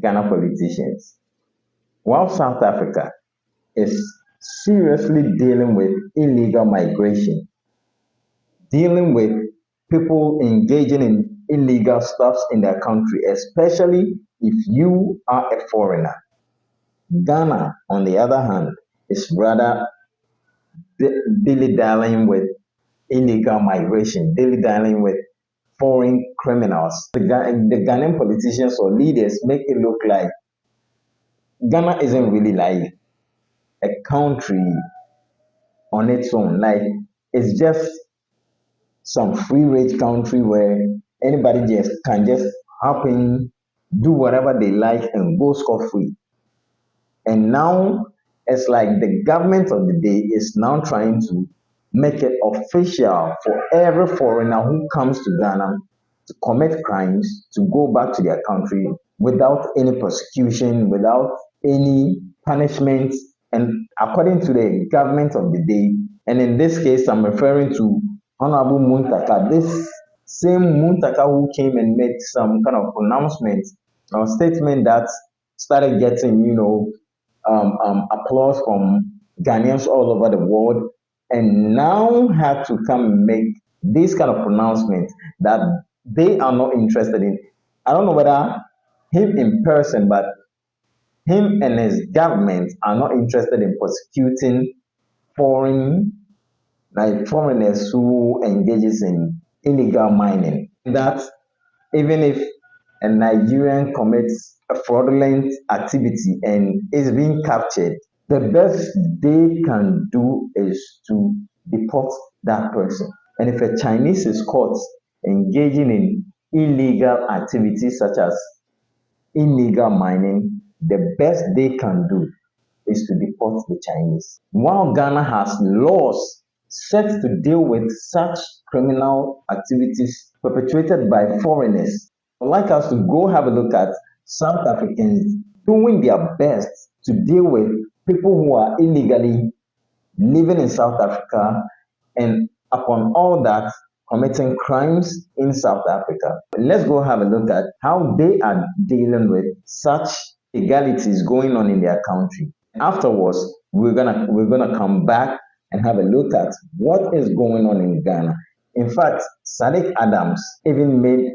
Ghana politicians, while South Africa is seriously dealing with illegal migration, dealing with people engaging in illegal stuffs in their country, especially if you are a foreigner. Ghana, on the other hand, is rather dilly-dallying with illegal migration, dilly-dallying with foreign criminals. The Ghanaian politicians or leaders make it look like Ghana isn't really like a country on its own. Like it's just some free range country where anybody just can just hop in, do whatever they like and go scot free. And now it's like the government of the day is now trying to make it official for every foreigner who comes to Ghana to commit crimes to go back to their country without any prosecution, without any punishment. And according to the government of the day, and in this case, I'm referring to Honorable Muntaka, this same Muntaka who came and made some kind of pronouncement or statement that started getting, applause from Ghanaians all over the world, and now had to come and make this kind of pronouncement that they are not interested in. I don't know whether him in person, but him and his government are not interested in prosecuting foreign like foreigners who engages in illegal mining. That even if a Nigerian commits a fraudulent activity and is being captured, the best they can do is to deport that person. And if a Chinese is caught engaging in illegal activities such as illegal mining, the best they can do is to deport the Chinese. While Ghana has laws set to deal with such criminal activities perpetrated by foreigners, I'd like us to go have a look at South Africans doing their best to deal with people who are illegally living in South Africa and upon all that committing crimes in South Africa. Let's go have a look at how they are dealing with such legalities going on in their country. Afterwards, we're gonna come back and have a look at what is going on in Ghana. In fact, Sadiq Adams even made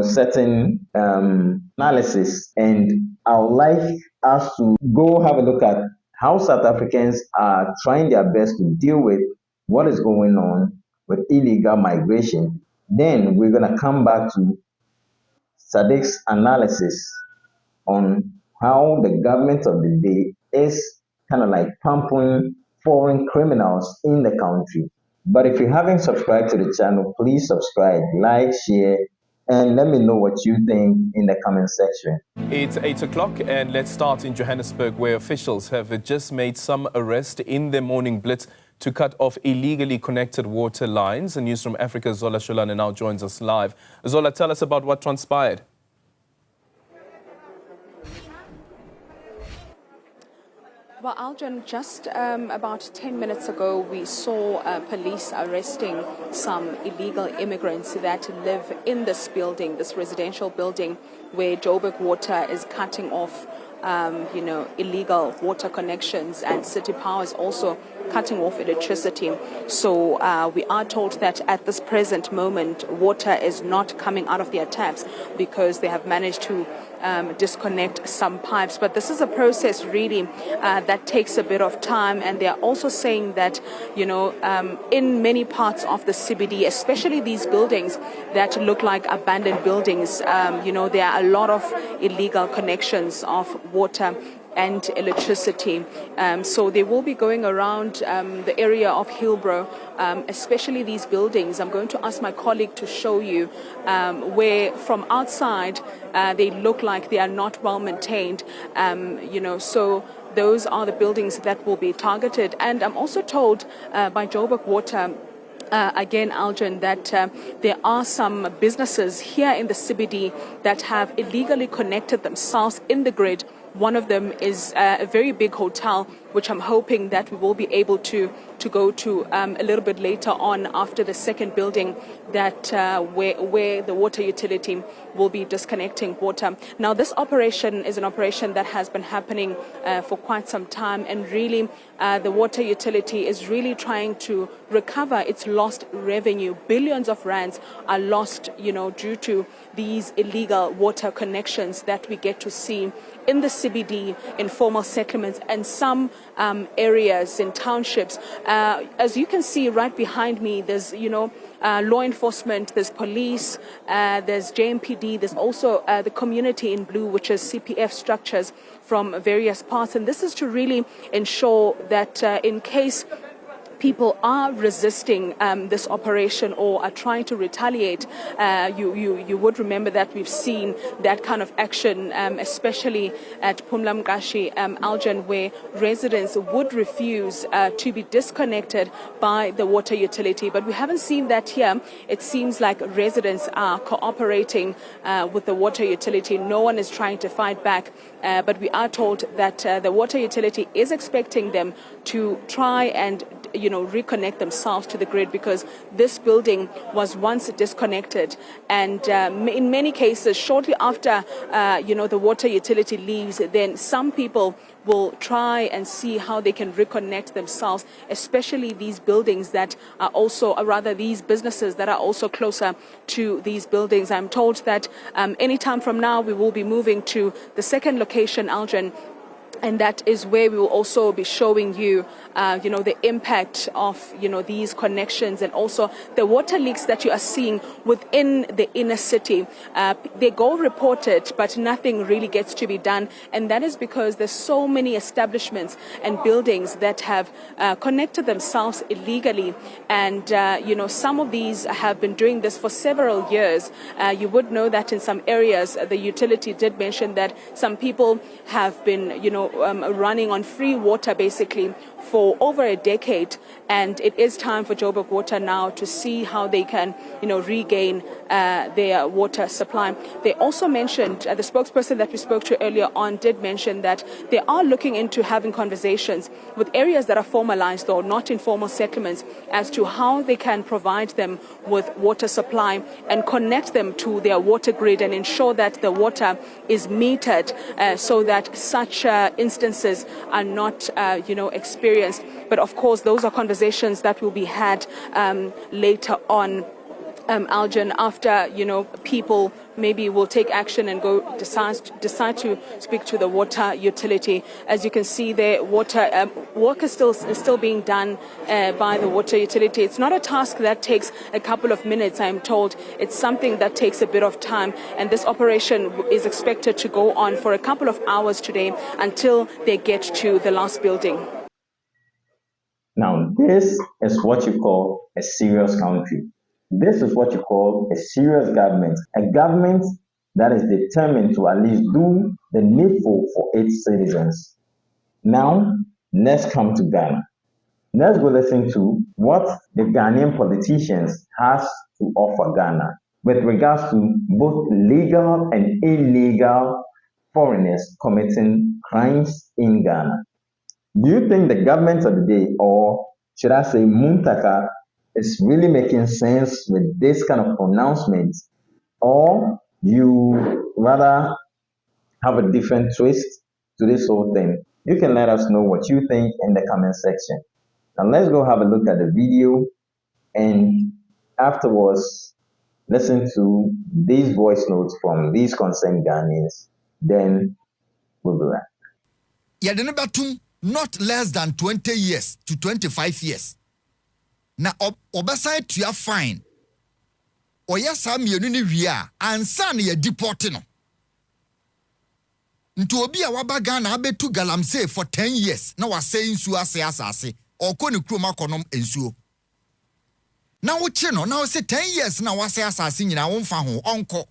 certain analysis, and I would like us to go have a look at how South Africans are trying their best to deal with what is going on with illegal migration. Then we're gonna come back to Sadiq's analysis on how the government of the day is kind of like pampering foreign criminals in the country. But if you haven't subscribed to the channel, please subscribe, like, share, and let me know what you think in the comment section. It's 8 o'clock and let's start in Johannesburg, where officials have just made some arrest in their morning blitz to cut off illegally connected water lines. And News from Africa, Zola Sholana now joins us live. Zola, tell us about what transpired. Well, Aljan, just about 10 minutes ago, we saw police arresting some illegal immigrants that live in this building, this residential building, where Joburg Water is cutting off, illegal water connections, and City Power is also cutting off electricity. So we are told that at this present moment, water is not coming out of their taps because they have managed to disconnect some pipes. But this is a process really that takes a bit of time, and they are also saying that in many parts of the CBD, especially these buildings that look like abandoned buildings, there are a lot of illegal connections of water and electricity. So they will be going around the area of Hillbrow, especially these buildings. I'm going to ask my colleague to show you where from outside they look like they are not well maintained. So those are the buildings that will be targeted. And I'm also told by Joburg Water, again, Aljan, that there are some businesses here in the CBD that have illegally connected themselves in the grid. One of them is a very big hotel which I'm hoping that we will be able to go to a little bit later on after the second building that where the water utility will be disconnecting water. Now, this operation is an operation that has been happening for quite some time, and really the water utility is really trying to recover its lost revenue. Billions of rands are lost, due to these illegal water connections that we get to see in the CBD, informal settlements, and some areas in townships. As you can see right behind me, there's, law enforcement, there's police, there's JMPD, there's also the community in blue, which is CPF structures from various parts. And this is to really ensure that in case people are resisting this operation or are trying to retaliate, you would remember that we've seen that kind of action, especially at Pumla Mkashi, Aljan, where residents would refuse to be disconnected by the water utility. But we haven't seen that here. It seems like residents are cooperating with the water utility. No one is trying to fight back. But we are told that the water utility is expecting them to try and reconnect themselves to the grid, because this building was once disconnected, and in many cases shortly after the water utility leaves, then some people will try and see how they can reconnect themselves, especially these buildings that are also, or rather these businesses that are also closer to these buildings. I'm told that anytime from now we will be moving to the second location, Aldrin, and that is where we will also be showing you, the impact of, these connections, and also the water leaks that you are seeing within the inner city. They go reported, but nothing really gets to be done. And that is because there's so many establishments and buildings that have connected themselves illegally. And, some of these have been doing this for several years. You would know that in some areas, the utility did mention that some people have been, running on free water basically for over a decade, and it is time for Joburg Water now to see how they can, regain their water supply. They also mentioned, the spokesperson that we spoke to earlier on did mention that they are looking into having conversations with areas that are formalized or not informal settlements as to how they can provide them with water supply and connect them to their water grid and ensure that the water is metered so that such instances are not, experienced. But of course, those are conversations that will be had later on, Aljan, after, people maybe will take action and decide to speak to the water utility. As you can see, the water work is still being done by the water utility. It's not a task that takes a couple of minutes, I'm told. It's something that takes a bit of time, and this operation is expected to go on for a couple of hours today until they get to the last building. Now, this is what you call a serious country. This is what you call a serious government, a government that is determined to at least do the needful for its citizens. Now, let's come to Ghana. Let's go listen to what the Ghanaian politicians has to offer Ghana with regards to both legal and illegal foreigners committing crimes in Ghana. Do you think the government of the day, or should I say Muntaka, is really making sense with this kind of pronouncement, or you rather have a different twist to this whole thing? You can let us know what you think in the comment section. Now let's go have a look at the video, and afterwards listen to these voice notes from these concerned Ghanaians. Then we'll be back. Not less than 20 years to 25 years. Na obasa tuya fine. Oya sa mienu ni wia ansa na ye deport no. Nti obi a waba Ghana abetu galamsey for 10 years na wase nsuo ase asase. Okọ ne krom akonom nsuo. Na wo che no na wo se 10 years na wase asase nyina wo mfa ho onko.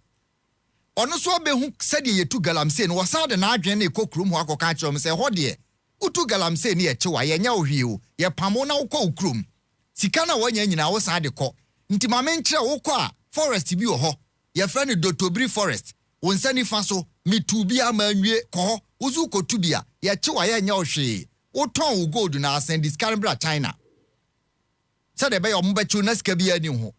Ono so obehu sede yetu galamsey no wasa de na adwen na ekokrom ho akoka kyerem se ho de utu galamsey ni echewa ye nya ohwie ye pamo na wokọ ukrom. Sika na wanya nyina wo sa de kọ. Nti mame nkyere wokọ a forest bi wo ho. Ye friend Dotobri forest. Wonsani fa so mitubi amanwie kọ. Uzu kotubia ye chewa ye nya ohwie. Oton gold na send this Canberra China. Said the bay of Mubachunas Kabia new.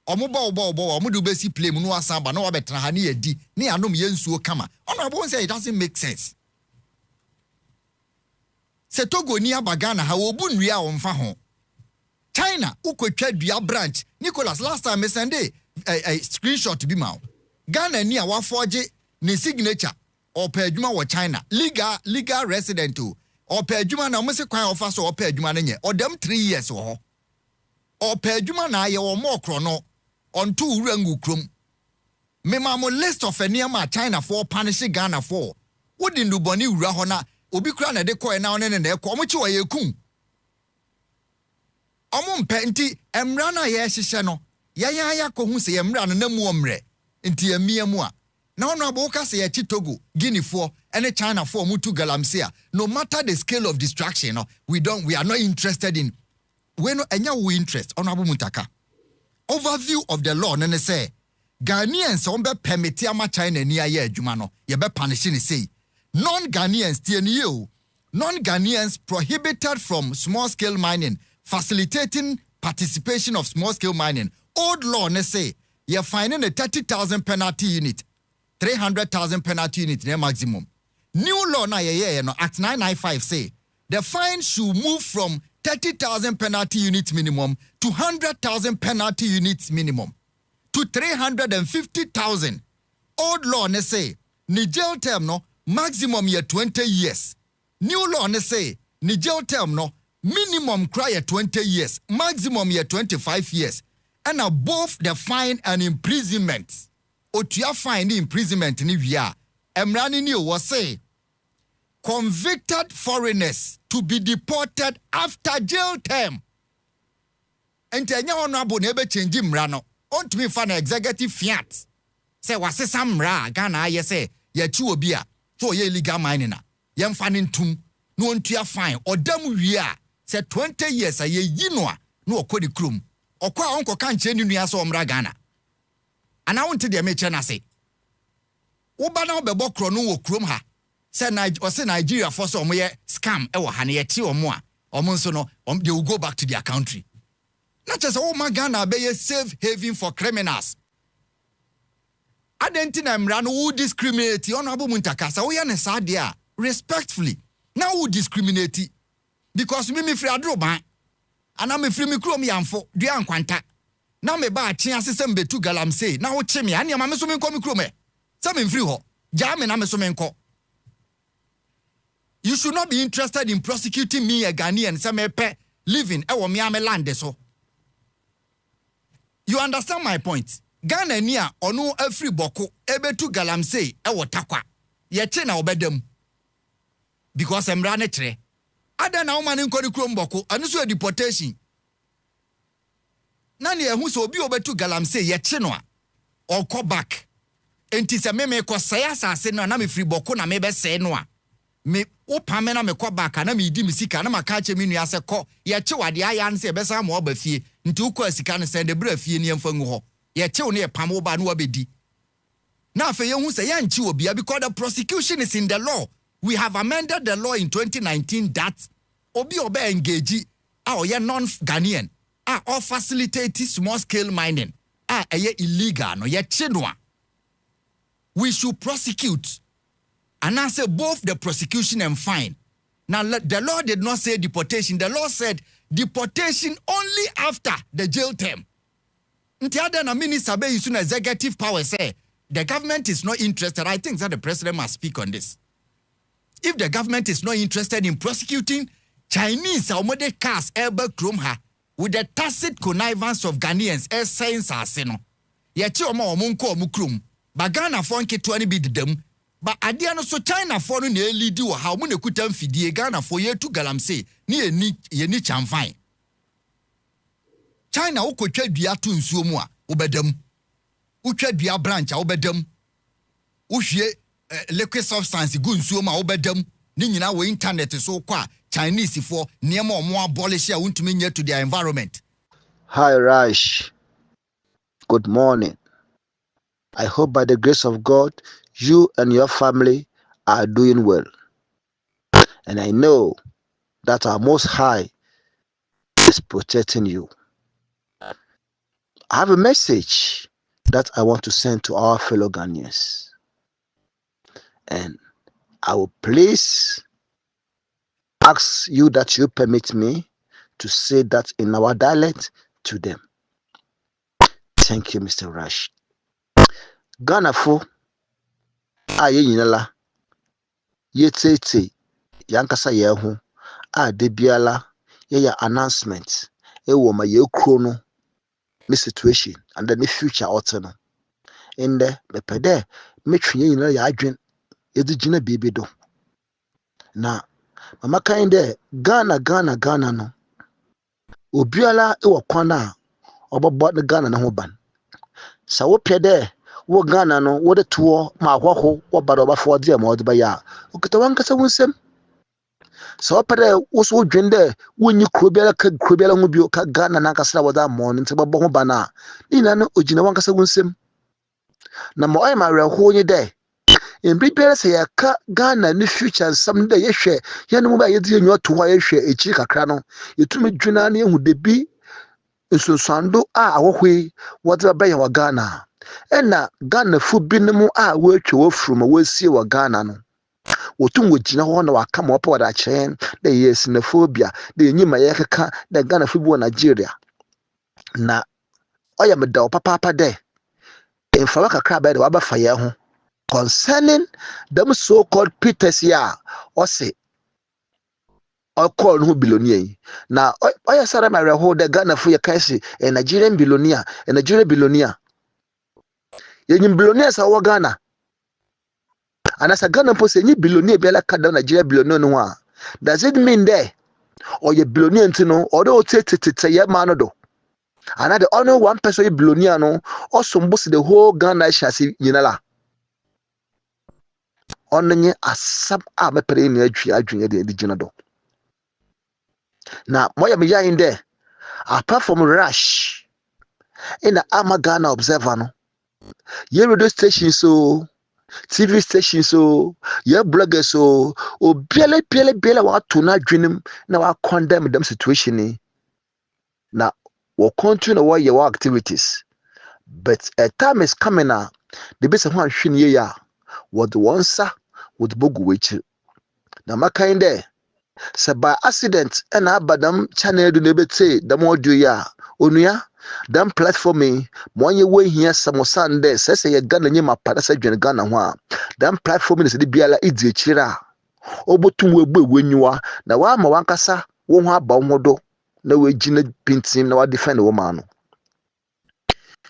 Omuba omudu besi play munu asamba no wabetra ha ne adi ne anom yensuo kama. Honorable say it doesn't make sense. Se Togo ni abagana ha obu nwia omfa ho. China ukotwa dua branch Nicholas last time me send a screenshot bi ma. Ghana ni a wa forge ne signature opa adwuma wo China legal resident opa adwuma na mo se kwan ofa so opa adwuma na nye odam 3 years wo ho. Opa adwuma na ye wo mo kro no onto urangu krom. Me ma mo list of eniema China for punish Ghana for. Wodi nduboni ura ho na obi kura na de koe na one ne na ekọ mo chi wo ye kun. Omo mpe nti emra na ye hyehye no ya ko hu se emra no na mu omre nti emia mu a na ono aboka se ye chi Togo Guinea for any China for mutu galamsea no matter the scale of distraction no we are not interested in we no enya we interest ono abu mutaka overview of the law no say Ghanaians on be permit ama China ni aye adwuma no ye be punish ni say non-Ghanaians tie ni you non-Ghanaians prohibited from small scale mining facilitating participation of small scale mining. Old law ne say you're finding a 30,000 penalty unit, 300,000 penalty unit near maximum. New law na no Act 995 say the fine should move from 30,000 penalty unit minimum to 100,000 penalty units minimum to 350,000. Old law ne say ni jail term no maximum year 20 years. New law ne say ni jail term no minimum cry 20 years, maximum year 25 years. And now both the fine and imprisonment. Otua fine the imprisonment ni via. Emrani ni was say convicted foreigners to be deported after jail term. And tenya honorable nebe change mrano. On to me fan executive fiat. Say wase sam ra Ghana ye say ye chu obia. So ye illegal mining na. Yem fanin tum no ontua fine or dam wia. Say 20 years a ye yinoa no okodi krum. Okwa onko kanche ni nua so omra Ghana. Ana wonte de meche na se. Wo ba na obebo kro no wo krom ha. Say Nigeria for so omoye scam e wo ha na ye ti omo a. Omo nso no they will go back to their country. Not just oh my Ghana be a safe haven for criminals. Adentina mra no wo discriminate honorable muntaka sa wo ya ne sa de a respectfully. Now wo discriminate because me free adroban. Ana me free me krom yamfo dua ankwanta na me ba achen asesem betu galamsey na wo che me ane ma me so me nko me krom e se me free ho ja me na me so me nko. You should not be interested in prosecuting me a Ghanaian se me pe living e wo me am land so. You understand my point? Ghana ni a ono afri boko ebetu galamsey e wo takwa ye che na obedam because emra ne kire ada na woman nkodi krom boko anu so deportation na ne ehu so obi obetu galamsey ye che no a okọ back enti se me ko saya asase no na me free boko na me be se no a me wo pame na me ko back na me di me sika na maka che me nua se ko ye che wade aya nse be sa mo ba fie nti wo ko asika ne se de bra fie ne emfa ngu ho ye che wo ne pam wo ba no obedi na afa ye hu se ye nchi obi because the prosecution is in the law. We have amended the law in 2019 that obi obe engage ye non-Ghanaian or facilitate small scale mining ye illegal no ye chinwa. We should prosecute and answer both the prosecution and fine. Now the law did not say deportation. The law said deportation only after the jail term. Nti ada na minister be use executive power say the government is not interested. I think that the president must speak on this. If the government is not interested in prosecuting Chinese Almode cars Elba Kromha with the tacit connivance of Ghanaians as science aseno. Yeti omo omunko omukrum. Ba Ghana for nke 20 bi dedam. Ba adia no so China for no na lead wo ha mu na kutam fidie Ghana for yetu galamsey ni yeni chamfan. China ukotwa dua to nsuo mu a obedam. Utwa dua branch a obedam. Uhwie liquid substance gu nsuo ma obedam ni nyina wo internet so kwa Chinese for niam omo abolish a wuntumi nya to their environment. Hi Rash, good morning. I hope by the grace of God you and your family are doing well, and I know that our Most High is protecting you. I have a message that I want to send to our fellow Ghanaians, and I will please ask you that you permit me to say that in our dialect to them. Thank you, Mr. Rush. Ghana fo a yɛnyinala yɛtete yankasa yɛn ho a de biara yɛyɛ announcement ɛwɔ ma yɛkuro no ne situation and then the future ɔte no. Ndɛ mepɛ dɛ metwe yɛn nyinaa yɛ adwen yɛde gyina biribi do. Na mama kan dɛ Ghana no obiara ɛwɔ kwan a ɔbɛbɔ ne Ghana ne ho ban. Sɛ wopɛ dɛ wo Ghana no wode toɔ ma ahɔho wɔba dɛ ɔbɛfa ɔde ma ɔde bɛyɛ a okita wankasa wo nsɛm. Sɛ wopɛ dɛ wo so wodwen dɛ wonyi kuro biara ho bio ka Ghana nankasa na wɔde ama no nti bɛbɔ ho ban a ne nyinaa no ogyina wankasa wo nsɛm. Na ma ɔyɛ ma awerɛhoɔ nye dɛ mbere biara sɛ yɛka Ghana ne future nsɛm dɛ yɛhwɛ yɛne mu bɛ yɛde yɛn nwa to hɔ a yɛhwɛ akyiri kakra no yɛtumi dwena na yɛhu debi nsonsuando a ahɔho yi wɔde bɛyɛ wɔ Ghana. Ɛna Ghanafo binom a wɔatwa wɔfuru ma wɔasie wɔ Ghana no wɔtum wɔgyina hɔ na wɔaka ma wɔpɛ wɔde akyerɛ dɛ yɛyɛ xenophobia dɛ yɛnyi ma yɛkeka dɛ Ghanafo bi wɔ Nigeria. Na ɔyɛ me dɛw papaapa dɛ mframa kakra bɛyɛ dɛ wɔabɛfa yɛn ho concerning them so-called Peters ya ɔse ɔkɔɔ no ho billionaire yi. Na ɔyɛ sɛ ma awerɛhoɔ dɛ Ghanafo yɛka se Nigerian billionaire yɛnyim billionaires a wɔwɔ Ghana anasa Ghana mpo sɛ ɛnyi billionaire biara ka da Nigeria billionaire no ho a does it mean dɛ ɔyɛ billionaire nti no ɔde ɔtetete yɛ ma no do ana the only one person yɛ billionaire no ɔsom bo the whole Ghana hyase nyinala ɔno nye asɛm a mɛpɛrɛ ne adwene de gyina do. Na moyɛ me yayin dɛ apart from Rush in ama Ghana Observer no yɛ radio station so TV station so yɛ bloggers so obiala wato na adwenem na wa condemn them situation ni na we continue wɔ yɛ wɔ activities, but a time is coming na the best ho ahwe ne yɛ a wɔde wɔn nsa wɔde bogu w'akyi. Na makan dɛ sɛ by accident ɛna abadam channel do na ebete dam audio ya onua dam platform yi mo anye wo hia samosan dɛ sɛ yɛ Ghana nyima pada sɛ dwen Ghana ho a dam platform ni sɛ de biala idi akyire a obotum wo egbu enyiwa na wa ma wankasa wo ho aba wo do na we gina pintim na wa defend wo ma no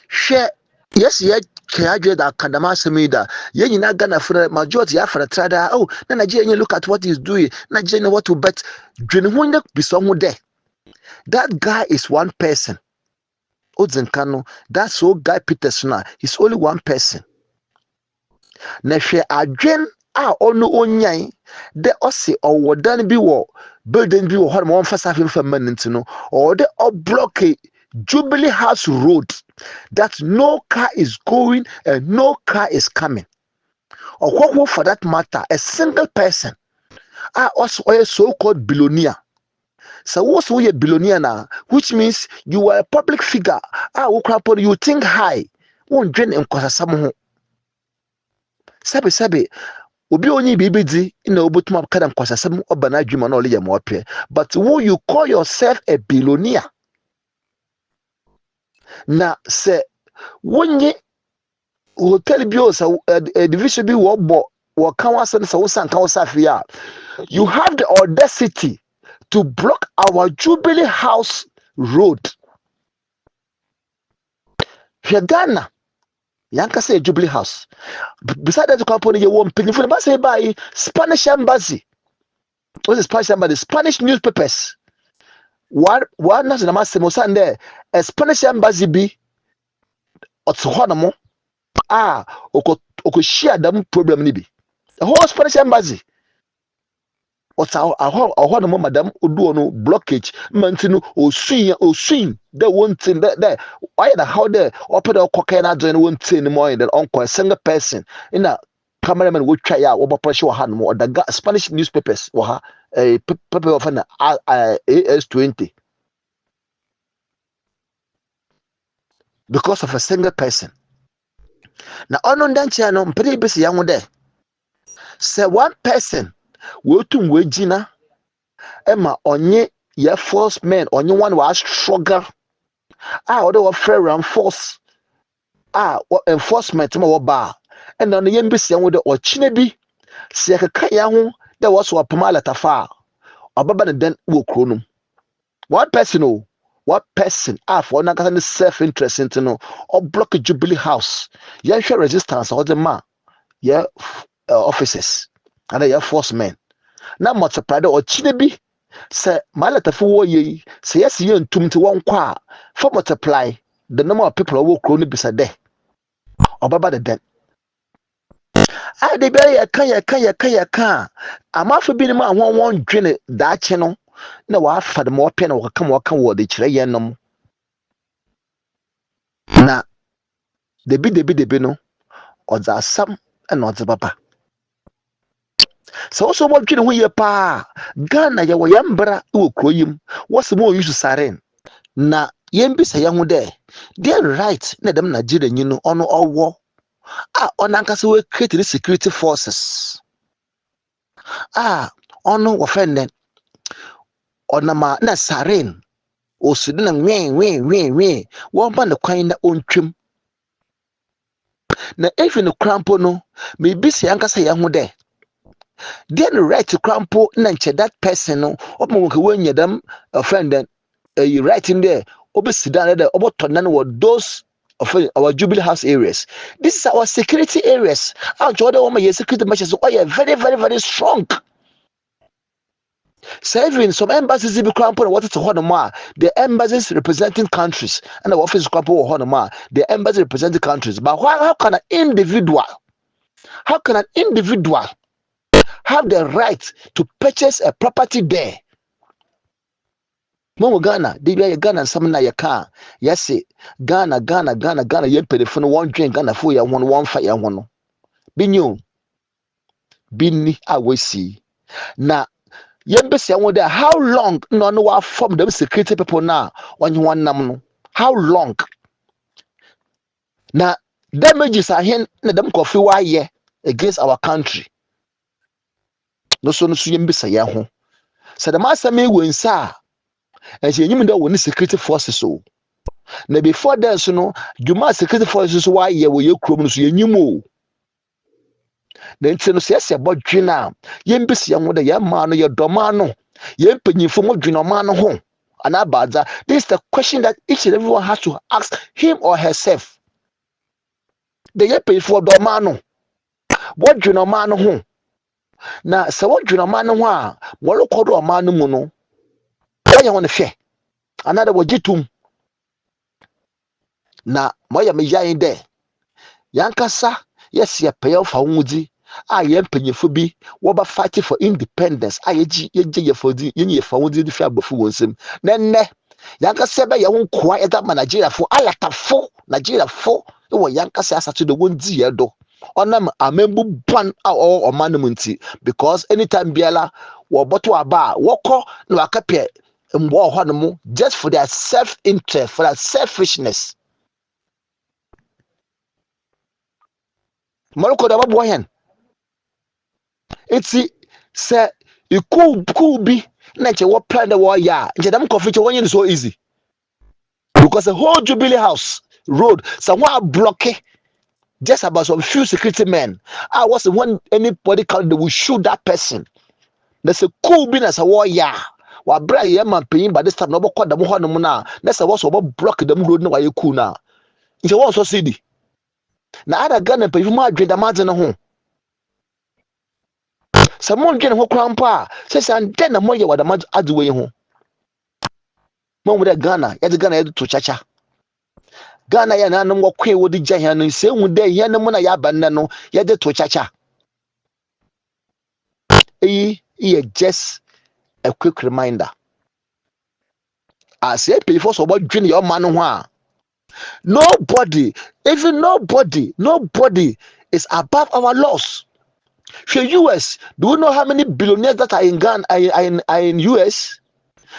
hwɛ yes yɛ kɛadwe da akadama asɛm da yɛn nyinaa Ghana for majority afra trada oh na Nigeria look at what he's doing Nigeria what to bet dwene ho nya biso ho dɛ that guy is one person Odzinkano that so guy Peterson is only one person na hwɛ adwen a ɔno onyan de ɔse ɔwɔ dan bi wɔ building bi wɔ hɔ ma ɔmfa safe mfa man ntino ɔwɔ de ɔblock Jubilee House Road that no car is going and no car is coming. Or for that matter, a single person also a so-called billionaire. So what's we a billionaire now? Which means you are a public figure. You think high. Won't drain in Kosasamu. Sabi. Obi only BBD in the Obutum Kadam Kosasamu or Banajum only a more pair. But who you call yourself a billionaire? Na se wonye hotel bi o sa division bi wo bo wo kan wasan sa wo san kan wasafia you have the audacity to block our Jubilee House Road. Ghana yanka say Jubilee House beside that company you want pin for say by Spanish embassy. What is Spanish embassy? Spanish newspapers. One na na masemo sande a Spanish embassy bi ɔte hɔ no oko share them problem ni bi the whole Spanish embassy ɔte hɔ no madam oduo no blockage mantino osuin the one thing that why the how there open the cocaine na join one thing no more than on a single person in a cameraman would try out over pressure or the Spanish newspapers or a paper of an AS20 because of a single person. Now, on that channel, pretty busy young there. Say one person will to Wejina, Emma, onye ye force men, onye one was struggle. Other were fair and force. What enforcement more bar. And on the embassy with the Ochinabi, Siaka there was what Pamala Tafa, or Baba then will chronum. One person, oh, what person, for not self interest into no, or block a Jubilee house. Yeah, share resistance or the man, yeah, officers, and they are force men. Now, multiply or Chinabi, say, Malatafu ye, say yes, you and Tum to one qua, for multiply the number of people who will crony beside there, or Baba the den. I de be ya ka amafa bi ne ma won dwene da che no na wa fa de mo pe na wo ka wo de kire ye nom na de bi no odza asam na odza baba so so mo dwene ho ye pa Ghana ye wo yambra wo kroyim wo se mo use saren na yembisa ye ho de they right na dem Nigeria nyi no ono owo onankasa we create the security forces ono wo fenne onama na saren osudi na nwe won ba ne kwan na ontwem na efi no crampo no me bisi ankasa ya ho de the right crampo na nche that person no omo ko wanya dem friend then right in there obesida there oboto na no those of our Jubilee House areas. This is our security areas. Our Jordan woman security measures are very strong. Saving some embassies be cramping what to Honoma, the embassies representing countries, and the office cramping Honoma, the embassy representing countries. But how can an individual have the right to purchase a property there? Mo Ghana, they be Ghana and some na ya car. Yes, Ghana, ye pay the phone one drink Ghana for ya one fight ya one. Binyo, Bini, I will see. Now, yembesi I wonder how long no wa form them security people now when you want them how long now damages are here na them coffee why ye against our country no so yembesi ya ho so the master me we nsa and you mean that we need security forces so na before that so no juma security forces why ye we krom so yenyim na nti no se se bodwena yembesi ya ho da ya ma no ye doma no ye mpanyimfo mo dwena ma no ho. This is the question that each and everyone has to ask him or herself. The year pay for the man. What do you know, man? Who now? So what do you know, man? What look how man muno? Why you want to share? Another word jitum. Na moya me in there. Yankasa yes ye pay off a I am paying for be what fighting for independence. I ye for the ye for the fair before him. Then yanka sebe ya won quiet that Nigeria for alata for Nigeria for e wo yanka se asatu de won di edo onam amembu ban or manumunti because anytime biala wo boto aba woko na wakape mbo ho no mu just for their self interest for their selfishness moroko da babo hen eti se cool bi na che wo plan the war ya nche dem coffee che won so easy because the whole Jubilee House road someone block it just about some few security men. I was when anybody called they will shoot that person. There's a cool business a war yeah. Wa bra ye man paying by this time no call them ho no na. That's a was block them road no why you cool now. It's a so city. Na other Ghana pay ma dwe da mazen ho. Someone dwe ho krampa. Say and then na moye wa da mad adwe ho. Mo with Ghana, ya Ghana to chacha. Ghana ya na no kwe wo di gya no se hu de ya no na ya ban no ya de to chacha just a quick reminder as a pay for so about dwin your man ho a nobody is above our laws US, do you know how many billionaires that are in Ghana, are in US?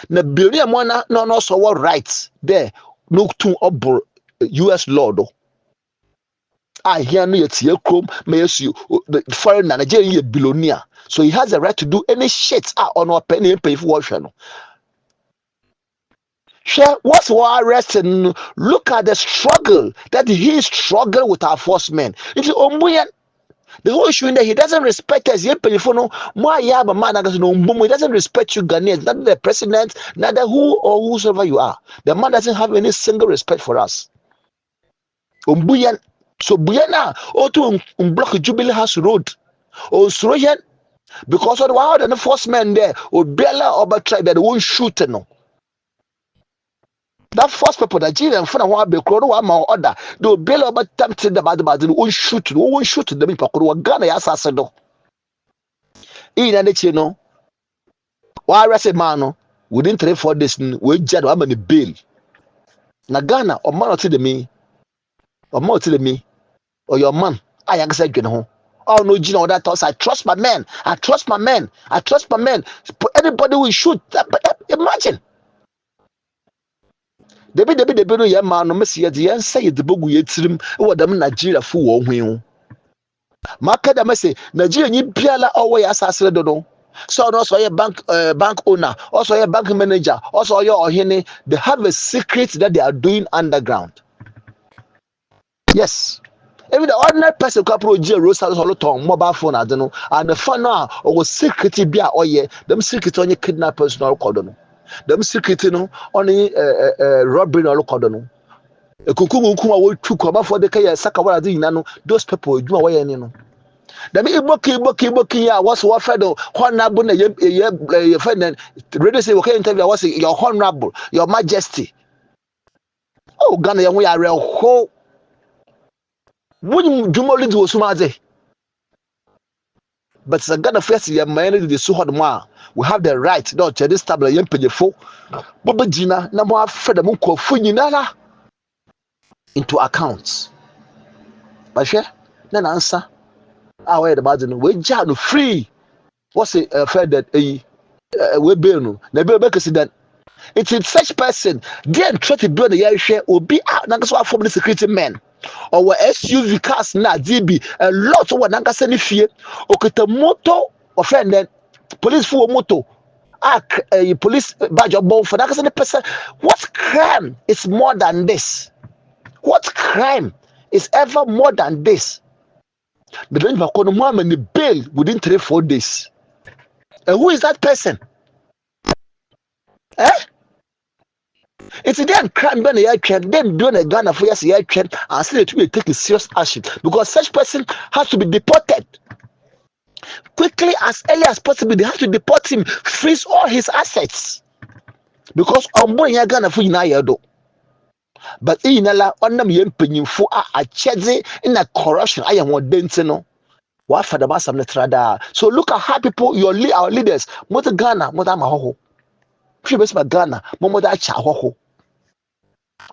The billionaire money no also what rights there no to obor US law though. I hear no yet here chrome may you the foreign Nigerian billionaire. So he has the right to do any shit on our penny and pay for washing. Share what's our arresting? Look at the struggle that he struggled with our force men. It's the whole issue in that he doesn't respect us. He doesn't respect you, Ghanaians, not the president, neither who or whosoever you are. The man doesn't have any single respect for us. Umbuyan. So Buyana, to block Jubilee House Road. Oh, Sroyan, because of the wild and the force men there, or Bella or tribe that won't shoot no. That first people Nigeria in front of one be one more order. They will bail over tempted about the won't shoot, won't shoot them in Pakuru, Ghana, assassin. In any channel, why arrested man within 3-4 days, we judge how many bail. Na Ghana, or man or to the me, or more to the me, or your man, I accept you know. Oh no, you know that thoughts. I trust my men. I trust my men. I trust my men. Anybody will shoot. Imagine. Debi no ye man no mesi ye de say the bogu ye tirim wo dem Nigeria fu wo hwen maka da mesi Nigeria nyi biala owo ya asasere do no so no so ye bank owner also ye bank manager also ye ohene they have a secret that they are doing underground. Yes, even the ordinary person can approach a rosa ton mobile phone I don't know and the phone now or secret be a oye them secret on your kidnappers no cordon. Them secret no only robbery no cordon no. Ekukumu kuma wo tu ko ba for the kaya saka wala di no those people adwuma wo ye ni no. Them iboki ya was what fedo honorable na ye friend radio say okay interview was your honorable your majesty. Oh Ghana ye ho ya re ho. When Jumoli do sumaze. But the Ghana first ye man the so hot ma we have the right not to this table ye pejefo. Bobo Gina na mo afeda mo ko fu nyinara into accounts. But share na answer where the margin we jam free. What's it fed that we bail no na bail be president. It's in such person they try to do the year share will be out na so form the security men or SUV cars na DB a lot of na kasa ni fie okita moto or friend then police full moto police badge of for that kind person. What crime is more than this? What crime is ever more than this? The range of the bail within 3-4 days. And who is that person? Eh? It's then crime when they trend, then doing a gun for years trend and still to be taking serious action because such person has to be deported. Quickly as early as possible, they have to deport him, freeze all his assets. Because on board Ghana for do. But in a on them young penny for a chedze in a corruption. I am one dentino. What for the mass of the trada? So look at how people, our leaders, Mother Ghana, Mother Maho. Previous Ghana, Momoda Chaho.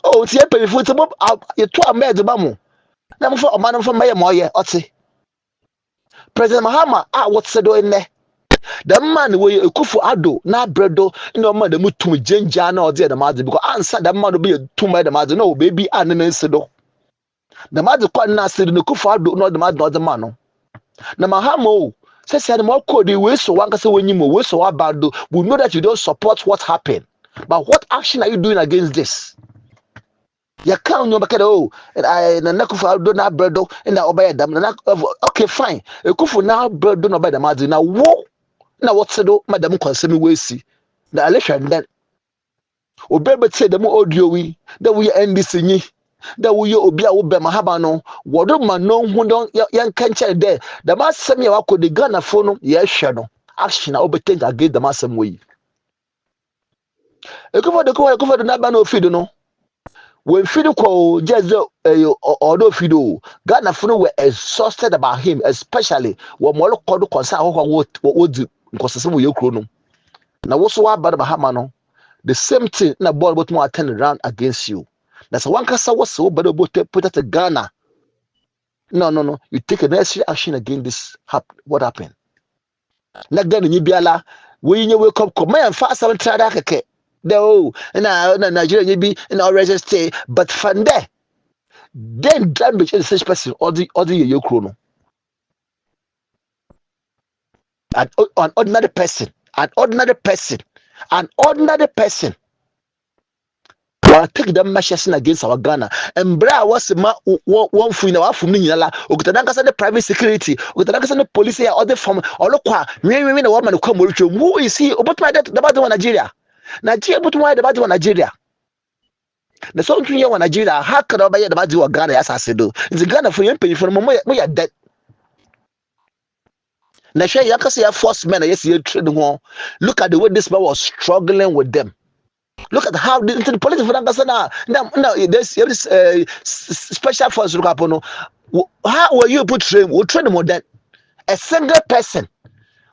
Oh, it's a penny foot above your 2 meds mamu. Never for a man from my moye, Otzi. President Mahama, what's the doing there? The man where you kufu ado na bredo no man the mutum jenja na odi the mother because answer the man will be too my the mother no baby and then sedo the mother kwa na sedo no kufu ado no the mother no the man no na Mahama say the more code we so one kase when you we so about do we know that you don't support what happened but what action are you doing against this? You can't know because I na kufu ado na bredo na obey them na okay fine kufu na bredo no obey the mother na wo na what's do madam concern we see the election then obebe say them audio we that we end this ni that we obi a wo be mahaba no wodo ma no hu don yan kanche there the masem ya wako the Ghana phone no ye hwe no action obetake against the masem we ekufo na ba no feed no when feed ko just odo feed Ghana phone were exhausted about him especially when mo call concern what do because we yekro no na wo so wa ba Bahama no the same thing na ball but more turn around against you that's one kasa was so but put at Ghana No. You take a necessary action against this. What happened? Na Ghana ni biala. We you wake up come and fast seven trada keke. No, na Nigeria you be in our register, but from there, then damage is such person or the you chrono. An ordinary person, an ordinary person, an ordinary person. Will take the measures against our Ghana. And bra was one for in our Fuminala, Okutanakas and the private security, Okutanakas and the police or other form, or look, we a woman who come with you. Who is he? But why that about Nigeria? Nigeria, but why about Nigeria? The song to you Nigeria, how could I buy the body of Ghana as I said? It's a Ghana for you pay for moment we are dead. Now, share Yakasi force men, yes, you trade one. Look at the way this man was struggling with them. Look at how the politics for Nagasana. Now, there's special force. Look up on how will you put train? We'll train more than a single person.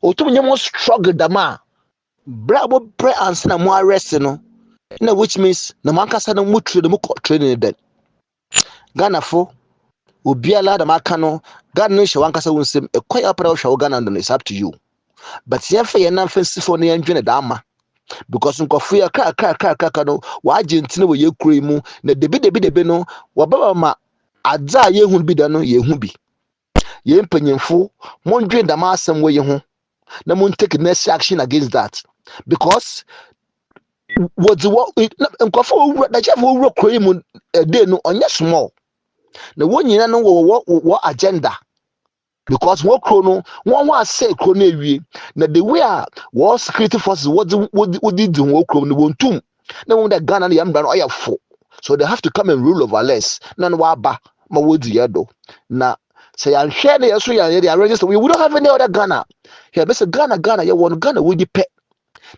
Or to me, struggle the man. Bravo, pray and send a more arrest, which means the man can send a more training that Ghana for. Ubiala the Makano, God knows your Wankasa will seem a quite opera show Ghana and it's up to you. But yeah, for your non fancy for the engine a dama. Because Nkofia no Argentina wo yekure mu na debi no wababa ma adza ye hu bi da no ye hu bi ye mpanyemfo mon dwen da ma asem wo ye ho na mon take next action against that because what Nkofo da chef wo kure mu day no onye small na wonyina no wo agenda because what chrono one was say chrono ewie na the way war security forces what did the work chrono won tum na when the Ghana na yam oya fo so they have to come and rule over less na no aba ma wodi yedo na say and share na yeso ya they register we don't have any other Ghana here be say Ghana you want Ghana we depend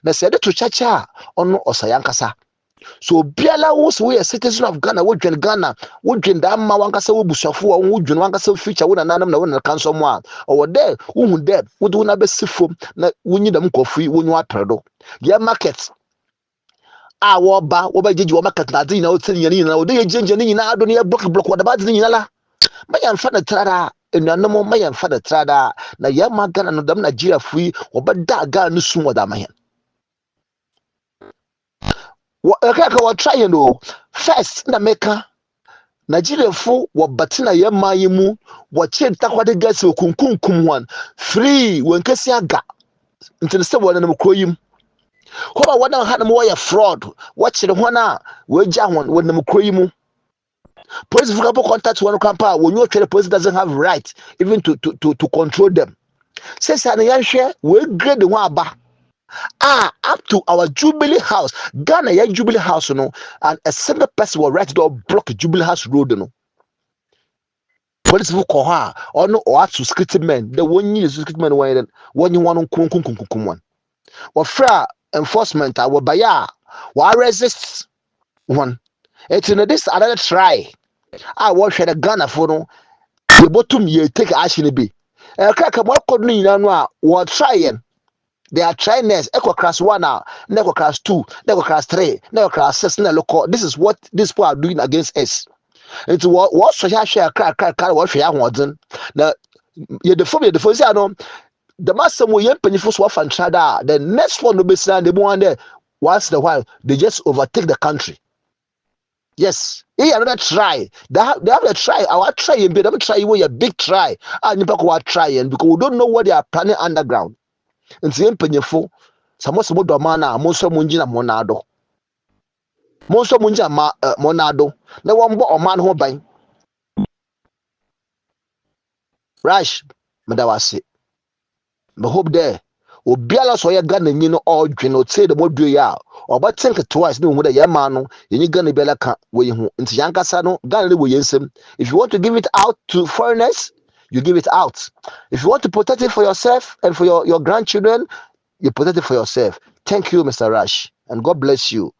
na say to chacha ono osayankasa so biala wo so we a citizen of Ghana wo dwen Ghana wo dwen da ma wankasa wo busafo wo dwen wankasa future wo nanam na wo na kan so mo a o there wo hu there wo do na be sifom na wo nyi dam kofi wo nyu apredo ya market a wo ba wo ba jeje wo market na din na wo tin nyani na wo de jeje ni na ado ne block wo da ba din nyala ma ya mfa na trada enuanom ma ya mfa na trada na ya ma Ghana no dam Nigeria fui wo ba da Ghana no sum wo da ma what trying no first na meka Nigeria fo wo batina ye mayimu wo che takwade gas okunkunkum wan free wen kasi aga ntin se wo na mkroyim ko ba wona ha na mo ya fraud wo chire hona wo ja hon wo na mkroyim police fuka po contact one campa when you the police doesn't have right even to control them say sa na yanhwe we grade one aba up to our Jubilee House. Ghana, ya Jubilee House, and a single person will right door block Jubilee House road, Police will call her or no or to security men. The one year security men when you want on one. Or fra enforcement, I will buy ya. Why resist one? It's in this another try. I watch the Ghana for no. The bottom ye take action be. Kaka more could mean what trying. They are trying next. Echo class 1 now, never class 2, never class 3, never class 6, never local. This is what these people are doing against us. It's what social share crack, what share wasn't. Now, you're the first no. The master will yen penny for swap and trada. The next one will be stand the one there. Once in a while, they just overtake the country. Yes, another try. They have a try. Our try and be able to try you a big try. And you back trying because we don't know what they are planning underground. Nti ye mpanyefo samoso do mana monso munjina monado monso munjina monado na wombo oman ho ban rush medawase me hope there obiala so ye Ghana nyi no odwe no say the modwe ya oba think twice no hu da ye ma no ye Ghana bela ka we hu nti yankasa no Ghana le we yensem if you want to give it out to foreigners you give it out if you want to protect it for yourself and for your grandchildren you protect it for yourself. Thank you, Mr. Rush, and God bless you.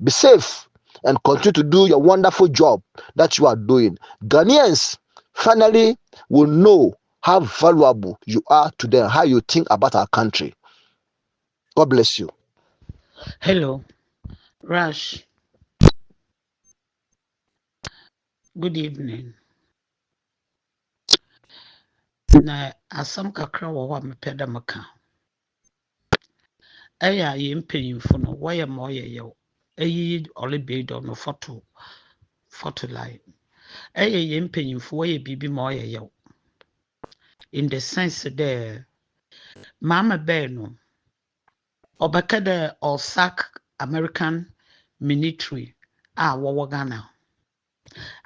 Be safe and continue to do your wonderful job that you are doing. Ghanaians finally will know how valuable you are to them, how you think about our country. God bless you. Hello, Rush. Good evening. na asam kakra wɔ hɔ a mepɛ dɛ meka ɛyɛ a yɛn mpanyimfo no wɔyɛ ma ɔyɛ yɛw ɛyiyi ɔlebeido no foto line ɛyɛ yɛn mpanyimfo wɔyɛ biribi ma ɔyɛ yɛw in the sense dɛ maama bɛɛ no ɔbɛka dɛ ɔsack American military a wɔwɔ Ghana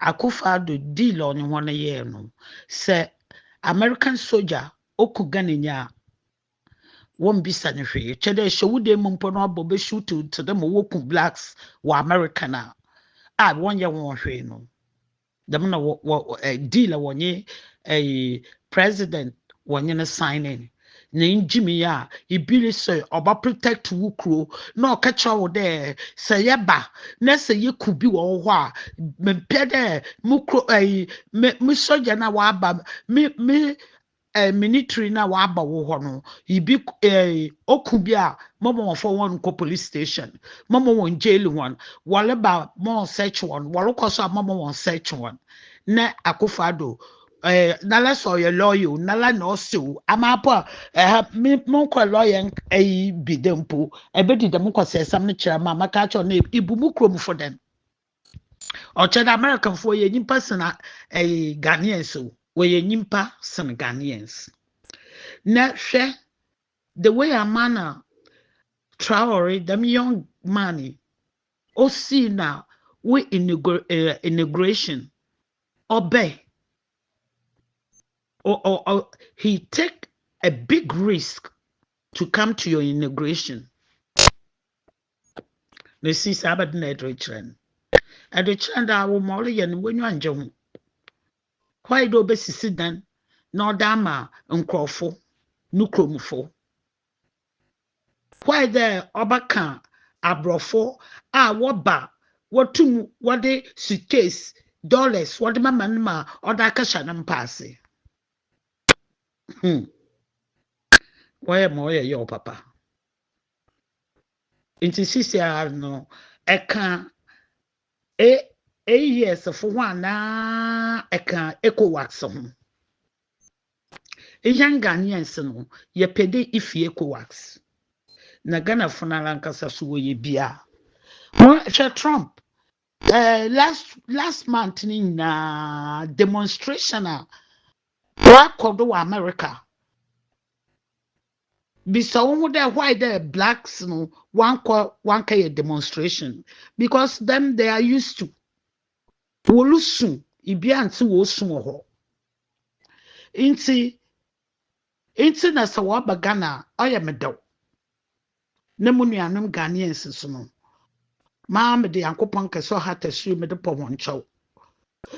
Akufo-Addo deal ɔne hɔ no yɛɛ no sɛ American soldier oku Ghana nya wɔn bisa ne hwee kyɛ dɛ hyɛwude mu mpo no abɔ bɛhyew to dɛm wɔku blacks wɔ America a wɔnyɛ wɔn hwee no dɛm na deal a wɔnye president wɔnye no signing na njimi a ibili sɛ ɔba protect wo kuro na ɔka kyerɛ wo dɛ sɛ yɛba na sɛ yɛku bi wɔ hɔ a mempɛ dɛ mo kuro me soja na waba me military na waba wo hɔ no ibi oku bi a mama wɔfɔ wɔn kɔ police station mama wɔn jail wɔn wɔle ba mo search wɔn wɔle kɔ so a mama wɔn search wɔn na Akufo-Addo nala so yɛ lawyer nala na ɔsew amapo me monkɔ lawyer bi dempo ebedi dem kɔ sɛ sam no kyerɛ ma maka kyerɛ na ibu mu krom for them ɔkyerɛ na American fo yɛ nyimpa sena Ghanaians o wɔyɛ nyimpa sen Ghanaians na hwɛ the way a man Traore them young man osi na we inauguration obey he take a big risk to come to your inauguration. The see Sabbath net return. At the trend I will molly and when you enjoy. Why do be sit then? No dama uncrofo, nucromfo. Why there obaka abrofo what ba what to what they suitcase dollars what the man or that cashanam passe. Why am I your papa? Into CCR no, eka years for one na eka echo wax on. A young Ghanaians no, ye pede if ye echo wax. Na Ghana funalankasa suwo ye bia. Trump. Last month na demonstration Wakodo America. Bisa why the blacks no one a demonstration because them they are used to. Wolusun ibianti wosun ho. Inti na sawaba Ghana oya medaw. Ne mu nuanom Ghanaians so no. Ma me de yankopon kese ha tasu me de po wonchow.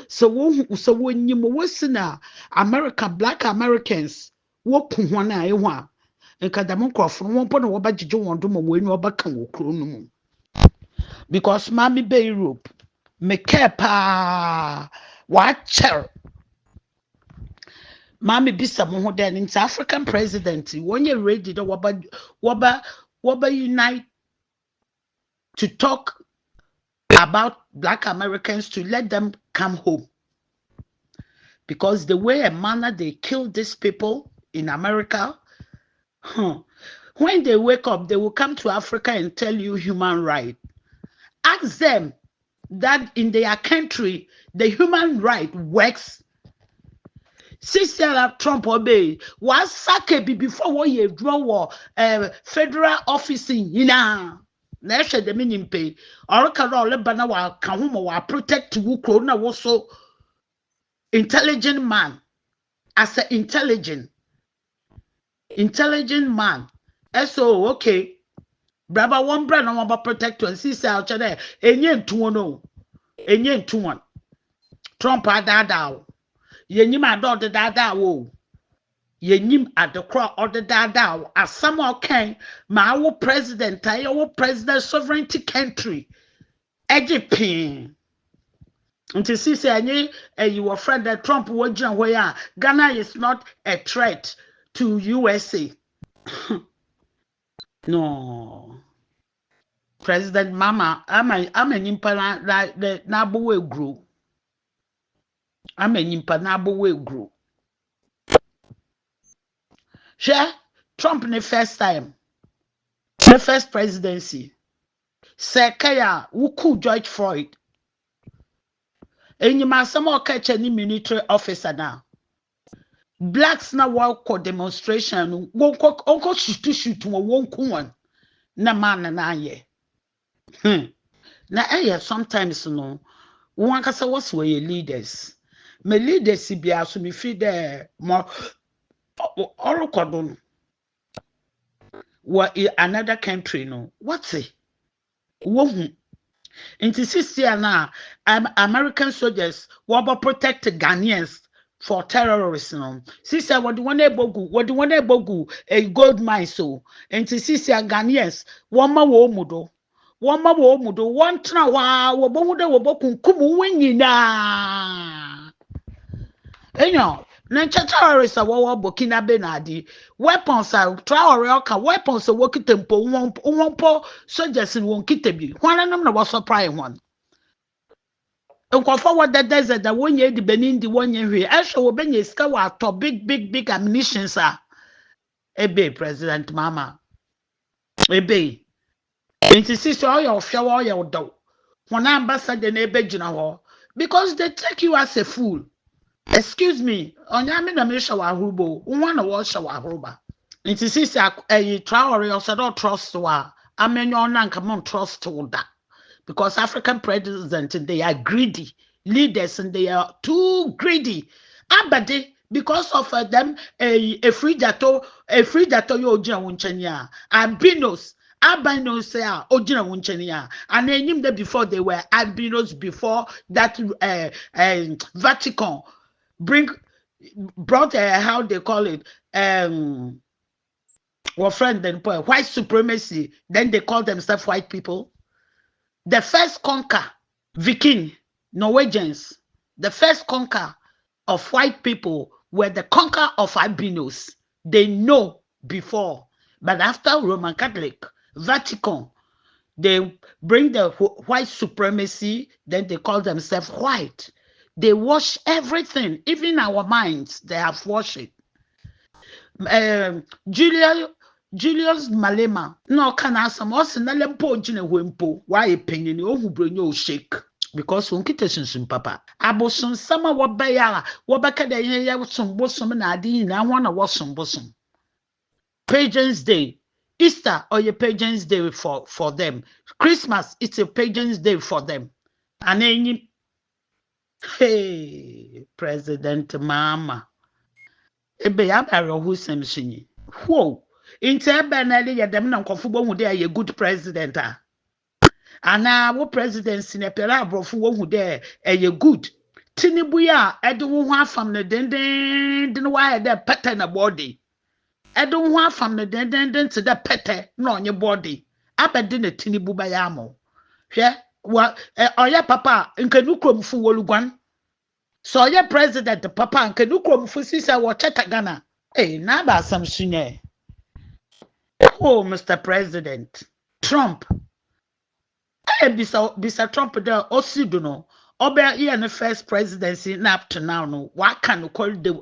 So wonyim wosina America black Americans woku ho na e ho a nkadam nkrofo won po na wo ba gige won do ma wo enu obaka wo kro no mu because mami be Europe me care pa wa cher mami bisa mo ho den in African president wonye ready do woba unite to talk about black Americans to let them come home. Because the way and manner they kill these people in America, when they wake up, they will come to Africa and tell you human right. Ask them that in their country, the human right works. Sister Trump obey. Was sake before what you draw federal office in na ehwe de minim pe oraka ro le bana wa ka ho mo wa protect wo kro na wo so intelligent man as an intelligent man so okay braba one brand na wa protect and see say out there enye ntuo no enye ntuo Trump adada yenyim adada wo yenyim adekro odada asam okay ma wo president wo president sovereignty country Egypt until see say your friend that Trump would where Ghana is not a threat to USA. No. President Mama, I'm an impala like the Nabowe group. I'm an impanabo way group. Share Trump the first time, the first presidency. Sekaya wuku George Floyd. Enyima sama catch any military officer now. Blacks na walk demonstration. Wonko shoot won't one. Na man na ye. Na sometimes no. One kasa what's where your leaders. My leaders si bia so me feed there more all cordon. What another country no. What's it? Wohu. Inti sisi na American soldiers were protect Ghanaians for terrorism. Sisi what the one ebogu a gold mine so. Inti sisi Ghanaians wama wo mudo. Wama wo mudo one tra wa wo bomude wo bokunkum wenyina. Enyo na terrorists a wo Burkina Benadi weapons are Traore weapons a work tempo won soldiers in won kitabi. Hwananam na was surprise one. Nkɔfɔ wɔ the desert that wɔnyɛ di benin di wɔnyɛ hwee ɛhwɛ wɔ bɛnyɛ sika wɔ atɔ big ammunitions a ebe president mama ebe nti sisi ɔyɛ ɔfia wɔ ɔyɛ ɔdɔw wɔn ambassador na ebe gyina hɔ because they take you as a fool excuse me ɔnyame na mi hyɛ wɔ ahorobo wɔn na wɔhyɛ wɔ ahoroba nti sisi ɛyi Traore ɔsɛ dɛ ɔtrɔst wɔ a amenyɛ ɔna nka mo trust wɔ da. Because African presidents, they are greedy. Leaders, and they are too greedy. Abadi, because of them, a free dato yo ojina wunchenya. Albinos say ojina wunchenya. And they knew that before they were albinos before that Vatican brought how they call it friend then white supremacy. Then they call themselves white people. The first conquer, Viking, Norwegians, the first conquer of white people were the conquer of albinos. They know before. But after Roman Catholic, Vatican, they bring the white supremacy, then they call themselves white. They wash everything, even our minds, they have washed it. Julius Malema no can ask us na lempo gine wempo why penny ni ohu bronyo shake because unkite sunsun papa abosun sama wobaya wobaka de ye wosum bosom na ade na hwana wosum bosom Pagan's Day, Easter or your Pagan's Day for them, Christmas it's a Pagan's Day for them. And then hey President Mama ebe ya bara hu semshinyi whoa Inti ebe na ele yedem na nkofo bohu de ye good president a ana wo presidency na pere abrofo wohu de ye good Tinubu ya ede wo ho afam na denden de no wa de pete na body ede wo ho afam na denden te de pete na onye body abede na Tinubu ba ya amo hwe wa oya papa nkanu kromfo woluguan so oya president papa nkanu kromfo sisa wo cheta Ghana na ba asam sunye. Oh, Mr. President, Trump. Bisa Trump there osiduno. Obe here the first presidency up to now no. What can you call the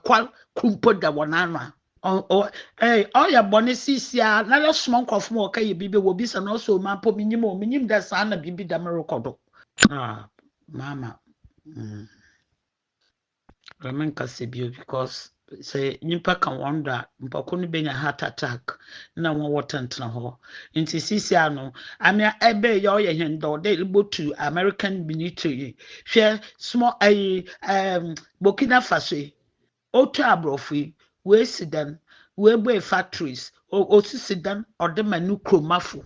qual kumpo da wanana? Ya bonesi sia na le small of more kay bibi will be and also man po minimum that son bibi da merokodo. Mama. Ramen kasebio because say nipa can wonder mpako no benya heart attack na won wotantena ho nti sisi ano amia ebe ya oye hendo they able to American military share small Burkina Faso otu abrofi we sidan we boy factories o sidan or the manu kromafo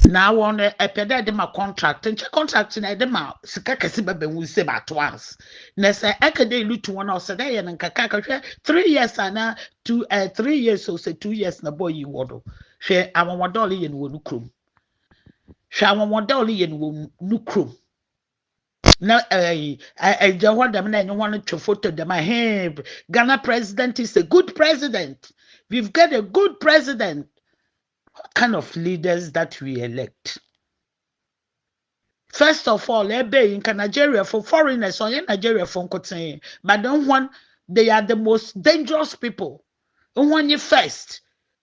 na won epede de ma contract nche contract na de ma sika kese bebe wu se ba twice na say ekede lutu won o se de ye nkaka ka hwe 3 years ana 3 years so say 2 years na boy you wodo hwe awon ye no nu krom hwe awon ye no nu krom na je ho dem na enye won twa photo dem Ghana president is a good president. We've got a good president. What kind of leaders that we elect? First of all, ebe in Nigeria for foreigners or in Nigeria for Kotin, but don't want they are the most dangerous people. When you first,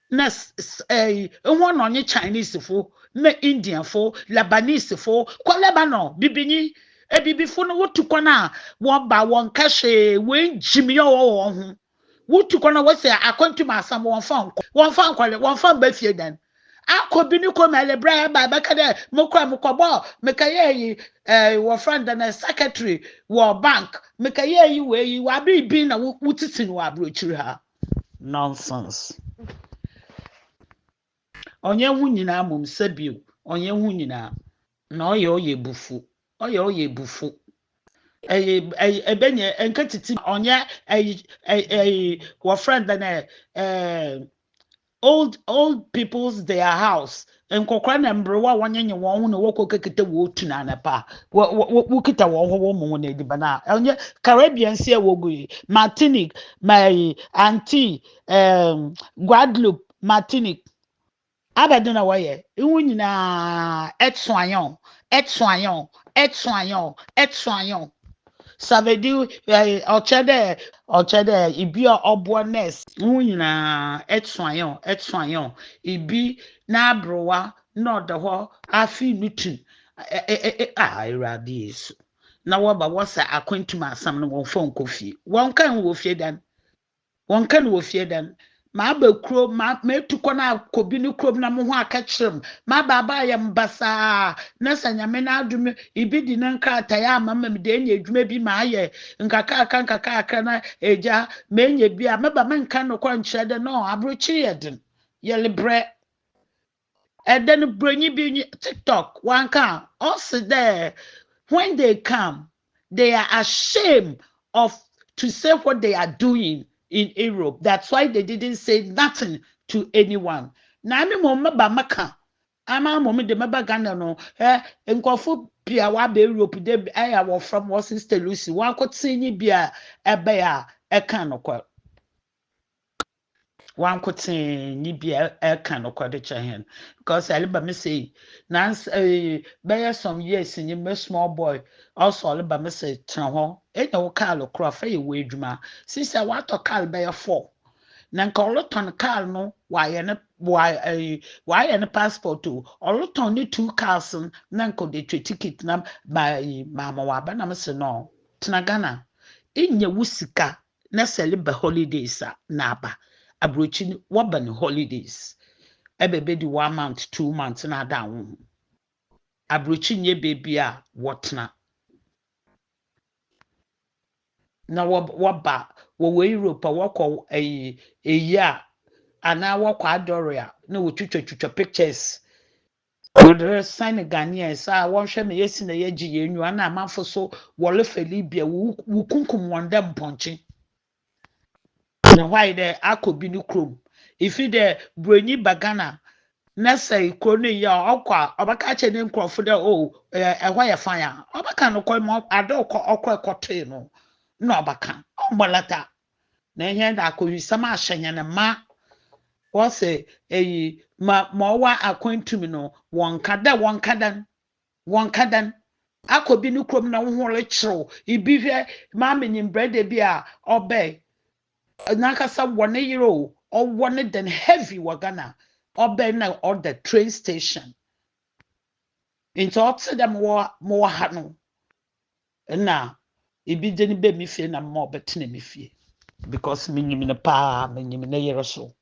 one on your Chinese for, me Indian for, Lebanese for, kwa Lebanon, bibini, bibi for no what to kwana, one by one cash, when Jimmy or what to kwana was there, I come to my son one found Befia then. Akọ bi ni ko melebra ba beka de mokra mokobo mekaye yi wo friend na secretary wo bank mekaye yi we yi wa bi na wutiti no abrochiri ha nonsense onye hu nyina mum sabio onye hu nyina na oye bufu ebenye enkatiti onye wo friend na old people's their house nkokra na mbrewa wonyenye won ho na woko kekete wo tuna na pa wo kita wo ho wo mu na ediba na onye Caribbean se wogu Martinique my auntie Guadeloupe Martinique abedona woye ihu nyina etsoyon ça veut dire ochede ibi oboness nyina etsoyon ibi na abrowa na odaho afi nutu iradies na waba wasa akwantum asam no won fon kofi won kan wo fie dan ma ba kro ma metukọ na kobi ni krom na mo ho aka kyerem ma ba ya mbasa na sanyame na adum ibi di na nkrata ya mama me de nya adwuma bi ma aye nkaka na eja me nya bi a meba me nka no kwa nkyerɛ de no abrochi yeden ye lebre eden bronyi bi TikTok wanka also there when they come they are ashamed of to say what they are doing in Europe. That's why they didn't say nothing to anyone. Na me mo maba maka. Ama mo me de maba Ghana no. Nkofo bia wa be Europe de aya wo from was Sister Lucy. Wa ko tinyi bia ebe a eka no kwa. Wa ko tinyi bia eka no kwa de chahen. Because Aliba me say nans be some years in me small boy also Aliba me say tena ho. Enya wo car kro fa ye we adwuma. Sister wa to car be 4. Na nka oloton car no waye ne passport to oloton ni 2 cars na nka de ticket na mama wa ba na me se no tena Ghana inya wusika na celebrate holidays na aba abrochi ni waba ni holidays ebebe di 1 month 2 months na da wo abrochi nye baby a wotena na waba wo Europe wako eyi a ana wako adoria na wo twitwa pictures wodre sign Ghanaians a wonhwe me yesi na yeji yenwa na amanfo so wole Felibia wo kunkum wonde mponche na why there akobi ni krom ifi there bronyi bagana na say krono ya okwa obaka che ne nkrofo de ehwa ye fan ya obaka no koy mo adokọ okọ ekote no na obaka ombalata na ihe da akohisama ahyenye ne ma wose ma wa akwantum no wonkadan akobi no krom na wo le kyerɛw ibi hwɛ ma menyim brede bi a obey nakasa wone yiro or one then heavy wagana obey na or the train station into otu dem mo ha no na ibi je ni be mi fie na mo betene mi fie because menyim ne pa menyim ne yero so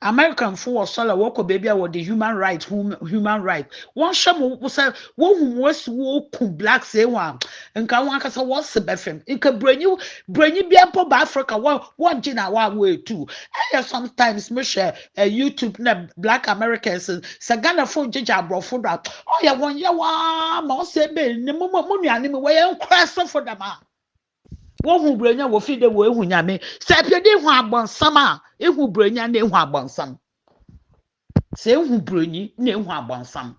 American for sala woko baby a the human right one sham wo say wo hu was wo ku black say one nka won akasa wo se befem nka branyi bia po ba Africa one gina wa way too sometimes me share YouTube na black Americans sagana for jeja brofo da oh ya won ya wa ma say be ne mo nuane me we cross for them wo hu branya wo fi de wo ehu nyame se piede hu agbonsam a ehu branya na ehu agbonsam se ehu branyi na ehu agbonsam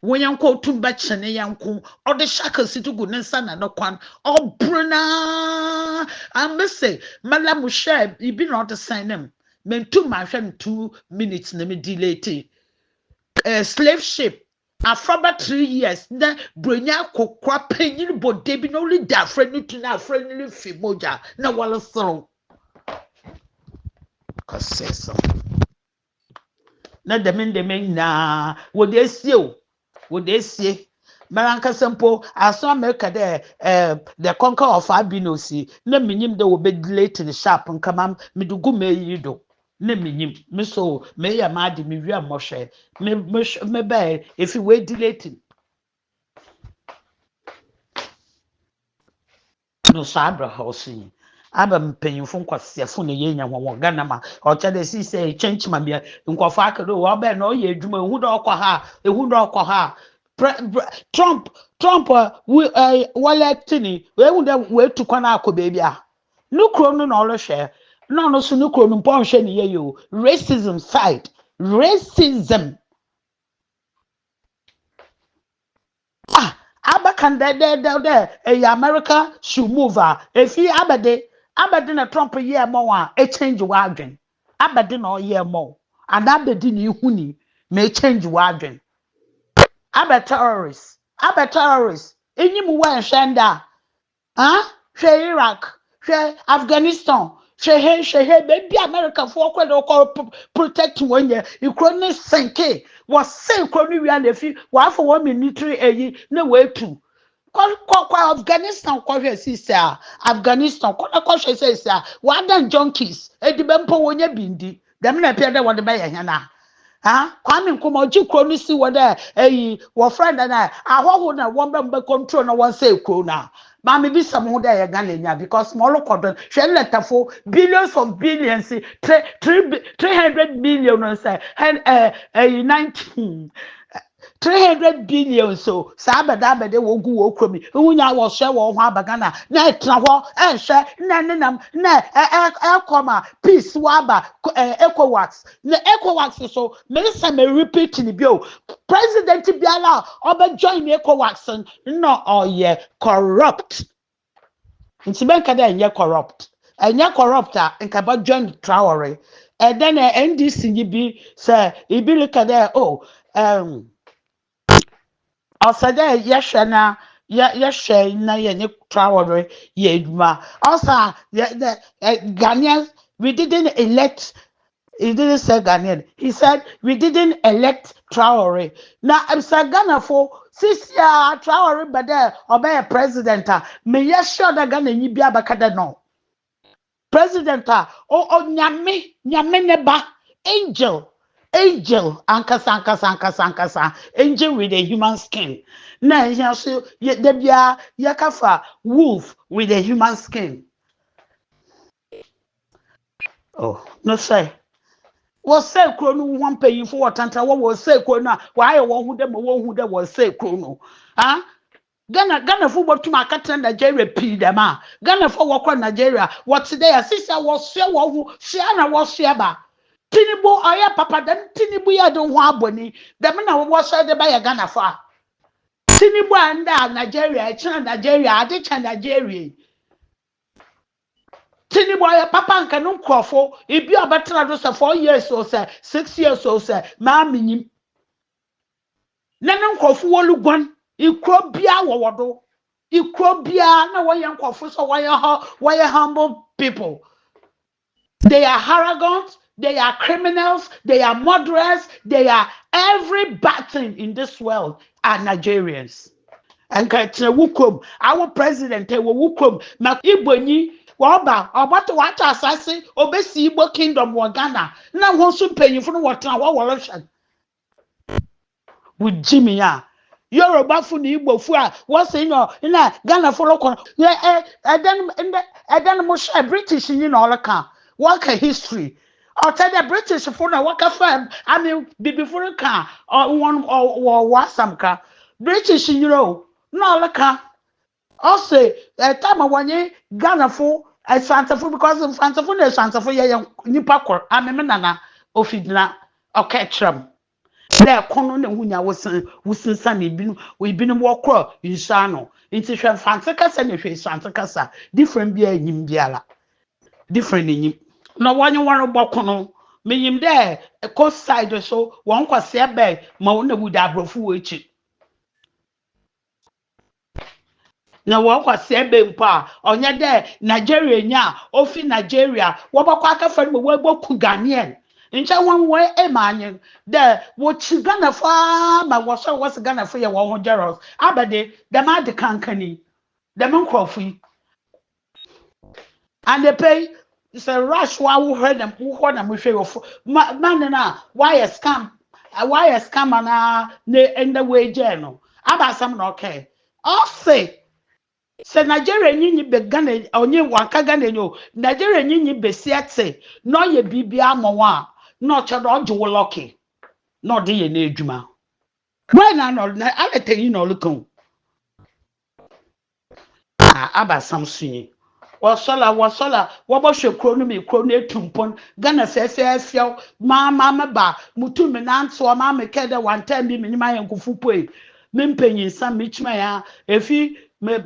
wo yanko tumba chene yanko o de shaka situgu ne nsa na no kwan o bruna amese mala mu share ibi na o de sign them mentum ma hwe 2 minutes na me delay slave ship after 3 years na bronya kokwa penyin bode bi no only da friend to na friend ni fi moja na wala soro kaseso na demen na wo de sie Maranka Sempo, I saw America there, the conquer of Abinosi, no minim the will be late in the shop and come on, me do go me you do. Ne minim, me so, me ya madi, me via moshe, me bay, if you wait delayed. No sabra housing. Aba mpanyimfo nkwasiafo na yenya won Ghana ma o chade si say change ma bia nkofo akado wo be na o ye adwuma ehu do okwa ha Trump waletini we hu da we tukwa na akọ baby a nukro no na olohwe no so nukro no mpo hwe ne ye yo racism side racism abakan America should move if he abede na Trump ye mo a change wadwen abede na ye mo and abede ni huni may change wadwen terrorists enyim wa nhwenda hwe Iraq hwe Afghanistan hwe baby America for kwado protect wonye ikro ne senke was say ikro no wi na fi wa for 1 military eyi na wetu kwa Afghanistan kwa hwe sisa Afghanistan kwa hwe sisa wa dan junkies edibempo wonye bindi dem na pia de wode be ye hena kwame nkomo kro no si wode wo friend na ahoho na won be control na won say kro na ma me bi sam ho de ye Ghana nya because small kodon hwe letafo billions of billions 300 million no say 19 300 billion so sabada wogu wo kromi wunya wo hwe wo ho abagana na etra ho ehwe na nenam na ekoma peace waba ECOWAS na ECOWAS so minister me repeat ni bio president biala oba join ECOWAS no oye corrupt ntibenka da enye corrupt nka ba join Traore and then NDC ni bi say ibi look at there also there yeshwe na ye ni Traore ye adwuma also the Ghanaians we didn't elect. He didn't say Ghanaian. He said we didn't elect Traore. Now I'm saying Ghana for 6 years Traore but there obey president. Me yes sure that Ghana ni bia bakada no. President nyame neba angel ankasa angel with a human skin. Na here so de bia yakafa wolf with a human skin. Oh, no say. Was say chrono one paying for what and was say chrono why won who them was say chrono Ghana football to my captain Nigeria P them Ghana for work Nigeria what's there sister was share who Shiana was share Tinibu aya papa them Tinibu ya don't want boni them na was said by Ghana for Tinibu and Nigeria China Nigeria ade China Nigeria Tiniboy papa nka no nkrofo ebi abetena do say 4 years or say 6 years or say ma minim na no nkrofo woluguan ikro bia wowodo ikro bia na woye nkrofo so woye humble people they are arrogant they are criminals they are murderers they are every bad thing in this world are Nigerians and katina wukom our president we wukom na ibonyi Waba, about what assassin, obesi Igbo kingdom wa Ghana. Na wonsu mpanyimfo no wotena wa woloshan. With Jimmy ya. Yoruba fu ni Igbo fu a what say no na Ghana follow kon. Then mo share British ni na all kan. Work history. Or tell the British for na work firm. I mean before kan or one or wasam ka. British na all kan. Also, time when Ghana for Santafo because Santafo na Santafo ye nipa kor ameme nana ofidina oketram na ekono na hunya wosin san ebinu wo kor insa no nti hwe fantakasa na hwe santakasa different bia enyim biala different enyim na wanye waro bokono menyim de coast side so won kwase ebe ma wona wuda abrofo wo echi na wɔkɔ sɛbe mpo a ɔnyɛ dɛ Nigeria nya ofi Nigeria wɔbɛkɔ akɛfɛ no wɔbɛku Ghanaian nkyɛn wɔn wɔ ɛmaanye dɛ wɔkyi Ghana faa ma wɔsɔ wɔsi Ghana fo yɛ wɔn ho jealous abɛde dɛm adi kankani dɛm nkorɔfo yi anepɛ sɛ rush wa wohɛ dɛm wohɔ na mohwɛ yɔfo man na wayɛ scam na ne ɛnda wɔ egye no aba asɛm na ɔkɛ ɔse. Se Nigeria nyinyi be Ghana onye wanka Ghana nyo Nigeria nyinyi be siate no ye bibia amowa no chedo oje wo lucky no de ye na adwuma when na no na alete yi no lukun aba samsun wasola wo bo hwe kro no me kro no etumpon Ghana fefefiaw ma ba mutumi na nto ma me kede one time bi me nyima yankufu poi me mpanyin sam me chima ya efi me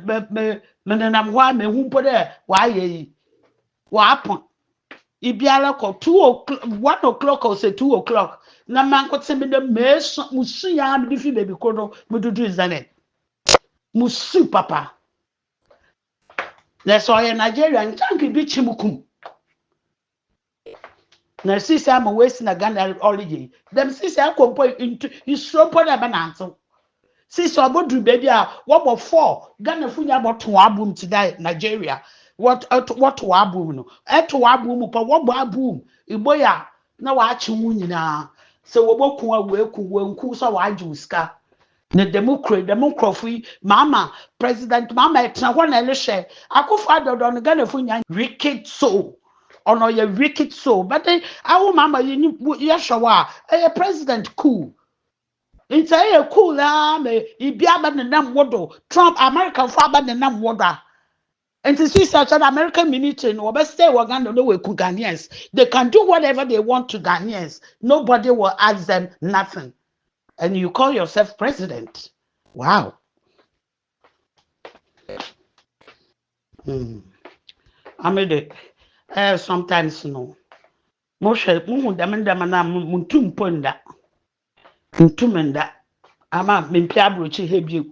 nam hɔ a mehu mpo dɛ wayɛ yi wapɔ ibiara kɔ 1 o'clock or say 2 o'clock na mankote me de musu ya me fi baby kodo mududu zane musu papa na so yɛ Nigeria ntanke bi chimukum na sisi ama wesi na Ghana origin dem sisi akompo into isropo na bananto sisi obodru baby a wobo 4 Ghana funya boto abum ti dai Nigeria what abum no eto abum pa wobo abum iboya na waachi wu nyina se woboku aweku wanku so waaju ska na democracy mama president mama etna ho na elehwe akofo adodo no Ghana funya wicked soul ono ye wicked soul but awu mama ye hwa a president cool. It's a cool me ibiaba ne nam wodo Trump American father ne nam woda and to see such an American military no be stay Uganda no we Ghanaians they can do whatever they want to Ghanaians nobody will ask them nothing and you call yourself president wow I mean sometimes no mo hwe mo dem na muntu mponda ntumenda ama mempia abrochi hebie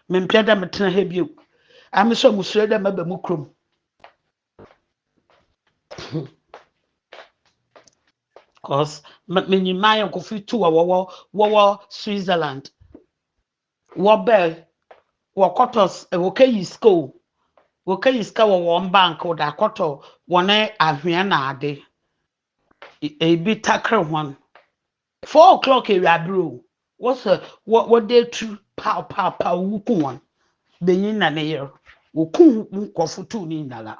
mempia da metena hebie am so musure da maba mu krom cause many my ko fi to wo Switzerland wo be wo kotos wo kayi school wo bank wo da koto wona ahwea na ade e bi takre hwan 4 o'clock e abro what day true pow wuku one benyin na ne yer wo ku nkofo tu ni nala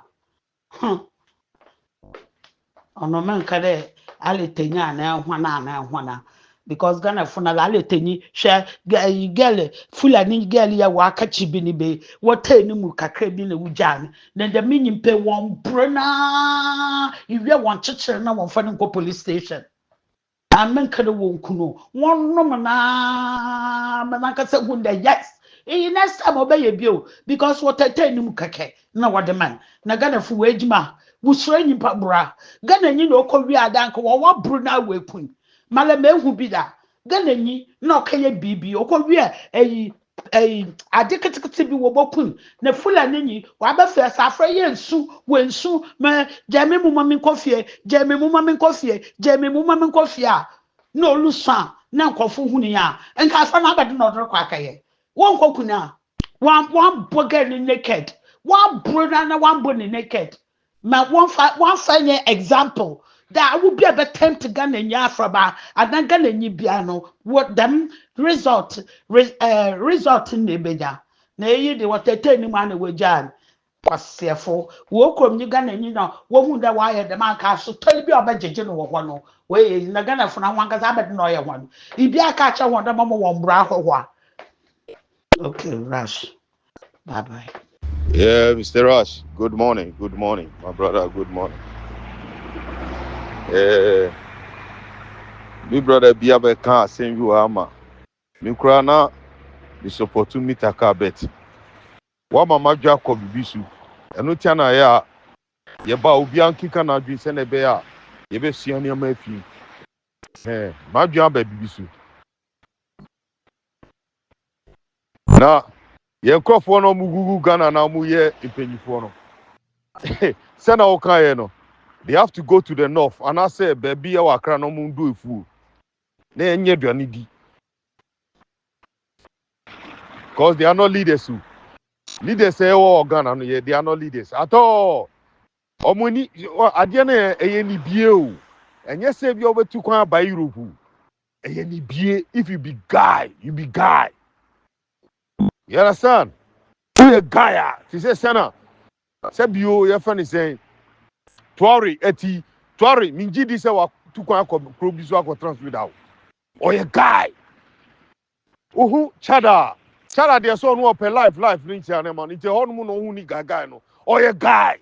ono man ka de aletenya na hwana because Ghana funa la aleteni hwe girl fulani girl ya wa kachi bi ni be wota ni mu kakra bi na wujan na de minyimpe won brona iwe won chechire na won fa ni police station amen kada won kuno won nom na manaka se hunda yes next time obey bio because what ni mu kake na wode man na Ghana fu wejima wusoro nyimpa bra Ghana nyi na okɔwi adanka wo bru na wekun mala mehu bi da Ghana nyi na ɔkɛye bibi okɔwi ayi ade ketekete bi wo bokun na fulani nyi wa ba fa safra ye nsu wensu me jame mu mami kofie a na olusan na nkɔfo hunu ya nka afa na abade na ɔdɔ kɔ akaye won kokuna one burger naked one bro na one bone naked ma one final example that would be a tempt Ghana nya afraba and Ghana nyi bia no what them result in nebeja na yi de what ni man we jan kwasefo wo krom nyi Ghana nyi no wo hu da wa ye dem aka so toli bi obajeje no wo ho no we na Ghana fo na wanka za abed no ye ho no ibi aka cha ho da mo wo mbra ho ho okay rush bye. Yeah, Mr. Rush, good morning, my brother, good morning. My brother Biabe can send you ama. Me krana the support to meet a bet. Wa mama Jacob bisu. Eno tia na ya ye ba obi anki kana dwi se ne be ya ye be sua ne ma afi. Ma dwa ba bisu. Na Ye nkrofo no mu gugu Ghana na mu ye impanyifo no. Say na okan no. They have to go to the north and I say baby wa kra no mu do efu. Na enye aduane di. Because they are not leaders who. Leaders say oh Ghana no they are not leaders at all. Omuni ade na eye ni bie o. Enye say bi obetu kwan ba Europe. Eye ni bie if you be guy, you be guy. You understand? You a guy. She say sana. Say bio your friend is saying Tuari eti Tuari minji di say wa tu kwan ko kro bi so akọ transfer out. Oye guy. Chada de so no open life ni ntia na man. Ntia honum no hu ni guy no. Oye guy.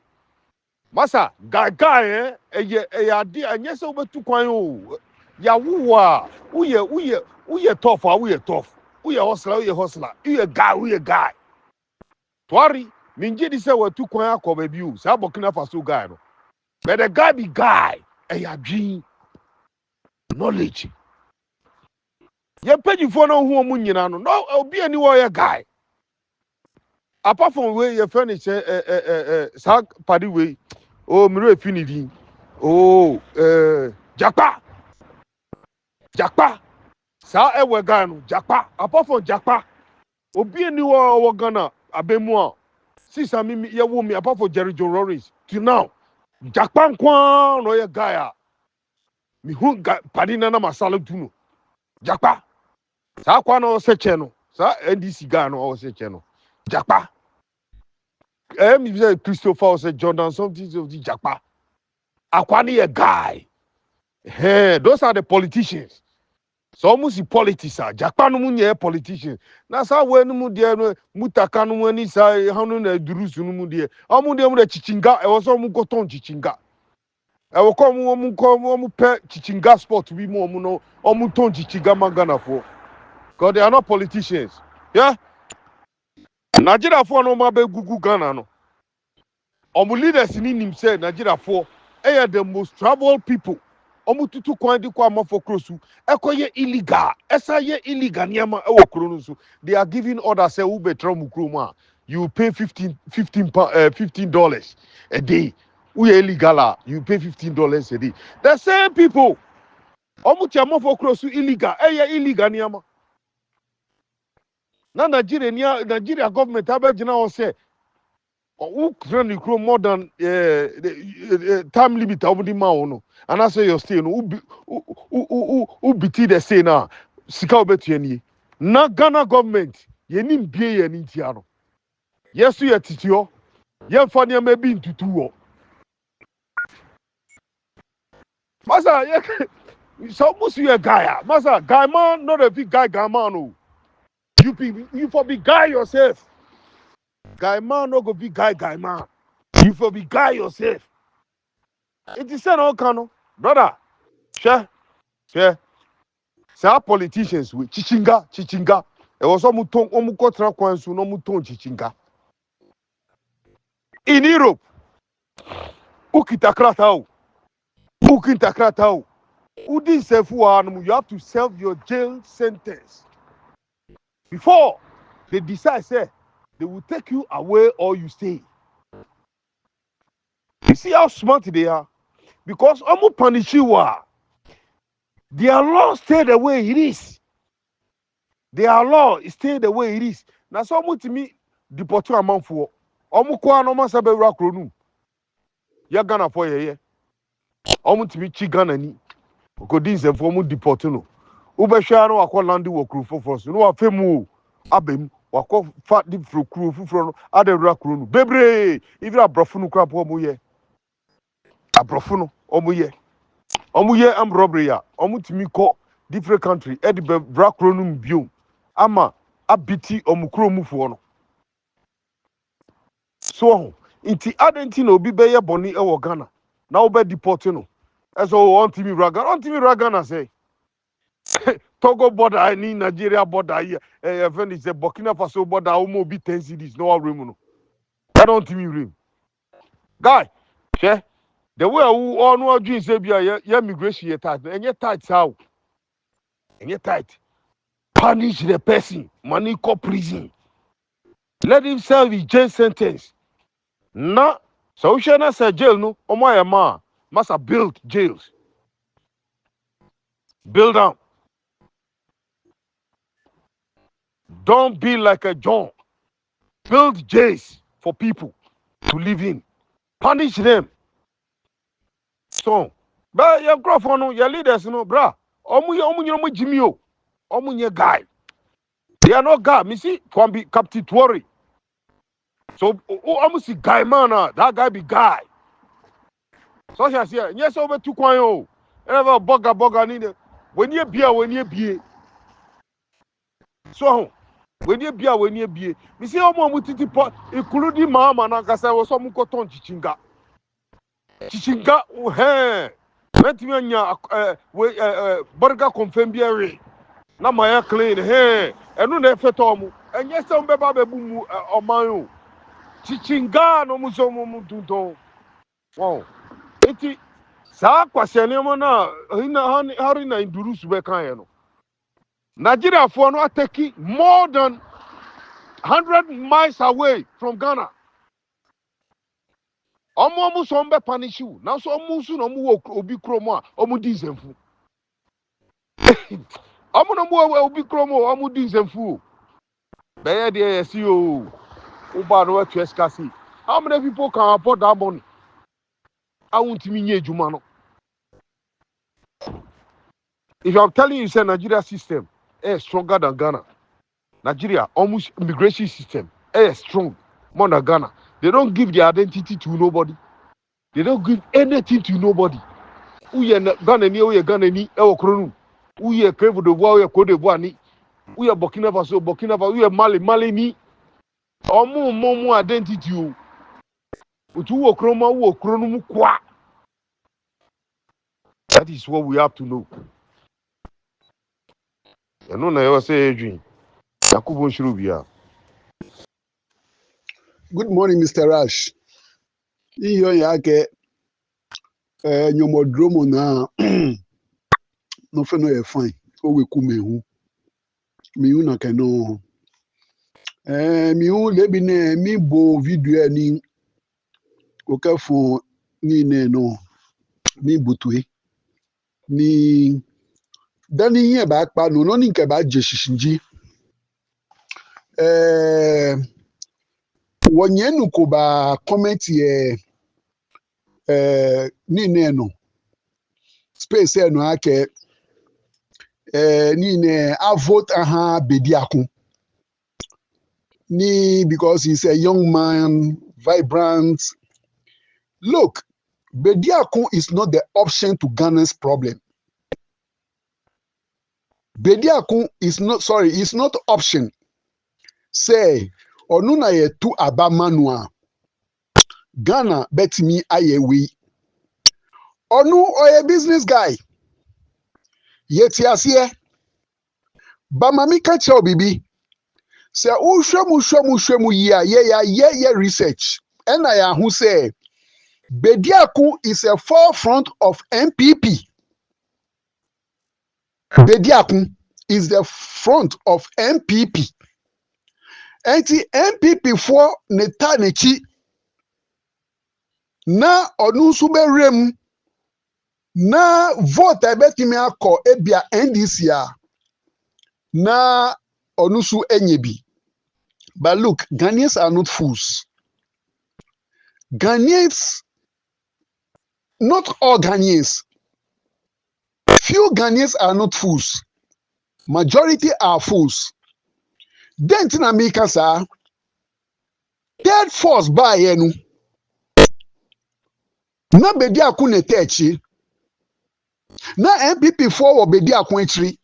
Masa guy eye ade anye se obetu kwan o. Ya wo a uye tough a uye tough. Uye hustler. Uye guy. Tuari minji di say wa tu kwan akọ ba bi o. Sa Burkina Faso guy no. But the guy be guy. Eye dream knowledge. Ye panyifo no hu omu nyina no. No obi ani wo ye guy. Apart from way your friend is sa party way. Oh, Miro Finidi. Oh, Japa. Sa ewe gano, Japa. Apart from Japa. Obi ni wa Ghana abemu. Sisa mimi ye wo mi apart from Jerry Joe Rollins. Till now. Japa nkwa no ye guy. Mi hu party na masala tunu. Japa. Sa kwa no se che no. Sa NDC guy no o se che no. Japa. Mi say Christopher say Jordan something of the Japa. Akwani a guy. Hey, those are the politicians. So almost the politics are Japan munye politicians. Na sa we no mu de no mutaka no ani sa hanu na durusu no mu de. Omu de mu de chichinga e wo so mu goton chichinga. E wo ko mu pe chichinga sport bi mu omu no omu ton chichinga mangana fo. Because they are not politicians. Yeah? Nigeria fo no ma be gugu Ghana no. Omu leaders ni nim say Nigeria fo are the most traveled people. Omu tutu kwan di kwa amafo krosu. Ekoye illegal. Esa ye illegal niyama ewo kronusu. They are giving orders say ube tramu kroma. You pay $15 a day. Uye illegal you pay $15 a day. The same people. Omu ti amafo krosu illegal. Eye illegal niyama. Na Nigeria government abe jina o say who can you more than time limit of the man and I say you're staying who beat the say now sika obetu eni na Ghana government ye nim bie ye ni tiano yes you titio ye fa ne ma bi ntutu wo masa ye so musu ye guy masa guy man not a big guy man no you for be guy yourself guy man no go be guy man you for be guy yourself. It is all kind brother. Share. Say our politicians with chichinga. It was omu kotra kwansu no muton chichinga. In Europe, ukitakrata udi sefu anu you have to serve your jail sentence before they decide say they will take you away or you stay. You see how smart they are because omu punish you their law stay the way it is. Their law stay the way it is. Now, so much to me, deport a month for Omukwa no must have a rock room. Ya Ghana for ye. Omu to me, Chigana ni. Godins and formu deportino. Ubeshano, I call Landy work crew for us. No, a femu abem, wako fat deep for crew from other rock room. Bebre, even a brofunu crap omuye. A brofuno omuye. Omuye am robbery ya. Omu to me call different country. Edinburgh rock room biom. Ama abiti omukro mufu no so inti adenti na obi beye boni e wo Ghana na obe deport no eso on timi raga say Togo border ni Nigeria border here even is the Burkina Faso border omo bi 10 cities no room no I don't timi rim guy she the way who on what dream say bia ya immigration ye tight enye tight how enye tight punish the person money call prison Let him serve his jail sentence. Na so we na say jail no omo ma must build jails. Build them. Don't be like a John. Build jails for people to live in. Punish them. So, but your growth no, your leaders no, bra. Omu Jimmy o. Omu guy. They are not guy. Me see, can be Captain Tory. So, omu see guy man. That guy be guy. So she say, yes, over two kwan o. Ever boga ni. When you be. So, when you be. Me see omu titi pot. Including mama na kasa wo so mu koton chichinga. Chichinga, Mɛtumi anya burger confirm biara na ma ya clean ɛno na ɛfɛtɔ ɔmo ɛnyɛ sɛ ɔmbɛba abɛbu mu ɔman o chichinga na ɔmo sɛ ɔmo tuntɔn wɔn eti saa kwasɛ nneɛma na hari na indurusu bɛka yɛ no Nigeriafoɔ no ataki more than 100 miles away from Ghana. Ọmụ so mbe punish you. Now so ọmụ so na ọmụ wo obi krom a ọmụ di nsemfu. Ọmụ na ọmụ obi krom a ọmụ di nsemfu. Beye de yes you. Uba no trespassing. How many people can afford that money? I won't mean ye juma no. If I'm telling you say Nigeria system is stronger than Ghana. Nigeria almost immigration system is strong more than Ghana. They don't give their identity to nobody. They don't give anything to nobody. Uye Ghana ni uye Ghana ni ewo kronu. Uye Cote d'Ivoire uye Cote d'Ivoire ni. Uye Burkina Faso uye Mali ni. Omu identity o. Utu wo kroma wo kronu mu kwa. That is what we have to know. You know na you say Adrian. Yakubu Shurubia. Good morning, Mr. Rash. Iyo yake nyomodromo na no fe no ye fine. O we ku mehu. Mehu na keno. Mehu lebi ne mi bo video ni okafo ni ne no mi butwe. Ni dani ye ba pa no ni nke ba je shishinji. Wonyenu ko ba comment ye ni ne no space no ake ni ne a vote aha bediakun ni because he's a young man, vibrant. Look, bediakun is not the option to Ghana's problem. Bediakun is not option. Say onuna ye tu abamanua Ghana bet me ayewe. Onu oye business guy. Yeti asiye. Bamami kacha bibi. Say ushwemu ye research. And I who say Bediakun is a forefront of MPP. Bediakun is the front of MPP. Enti MPP for netanechi na onusube rem na vote ebetimi akọ ebia NDC a na onusu enyebi. But look, Ghanaians are not fools. Ghanaians, not all Ghanaians. Few Ghanaians are not fools. Majority are fools. Then tina mika sa third force by yenu na Bediakun netechi na MPP for Bediakun entry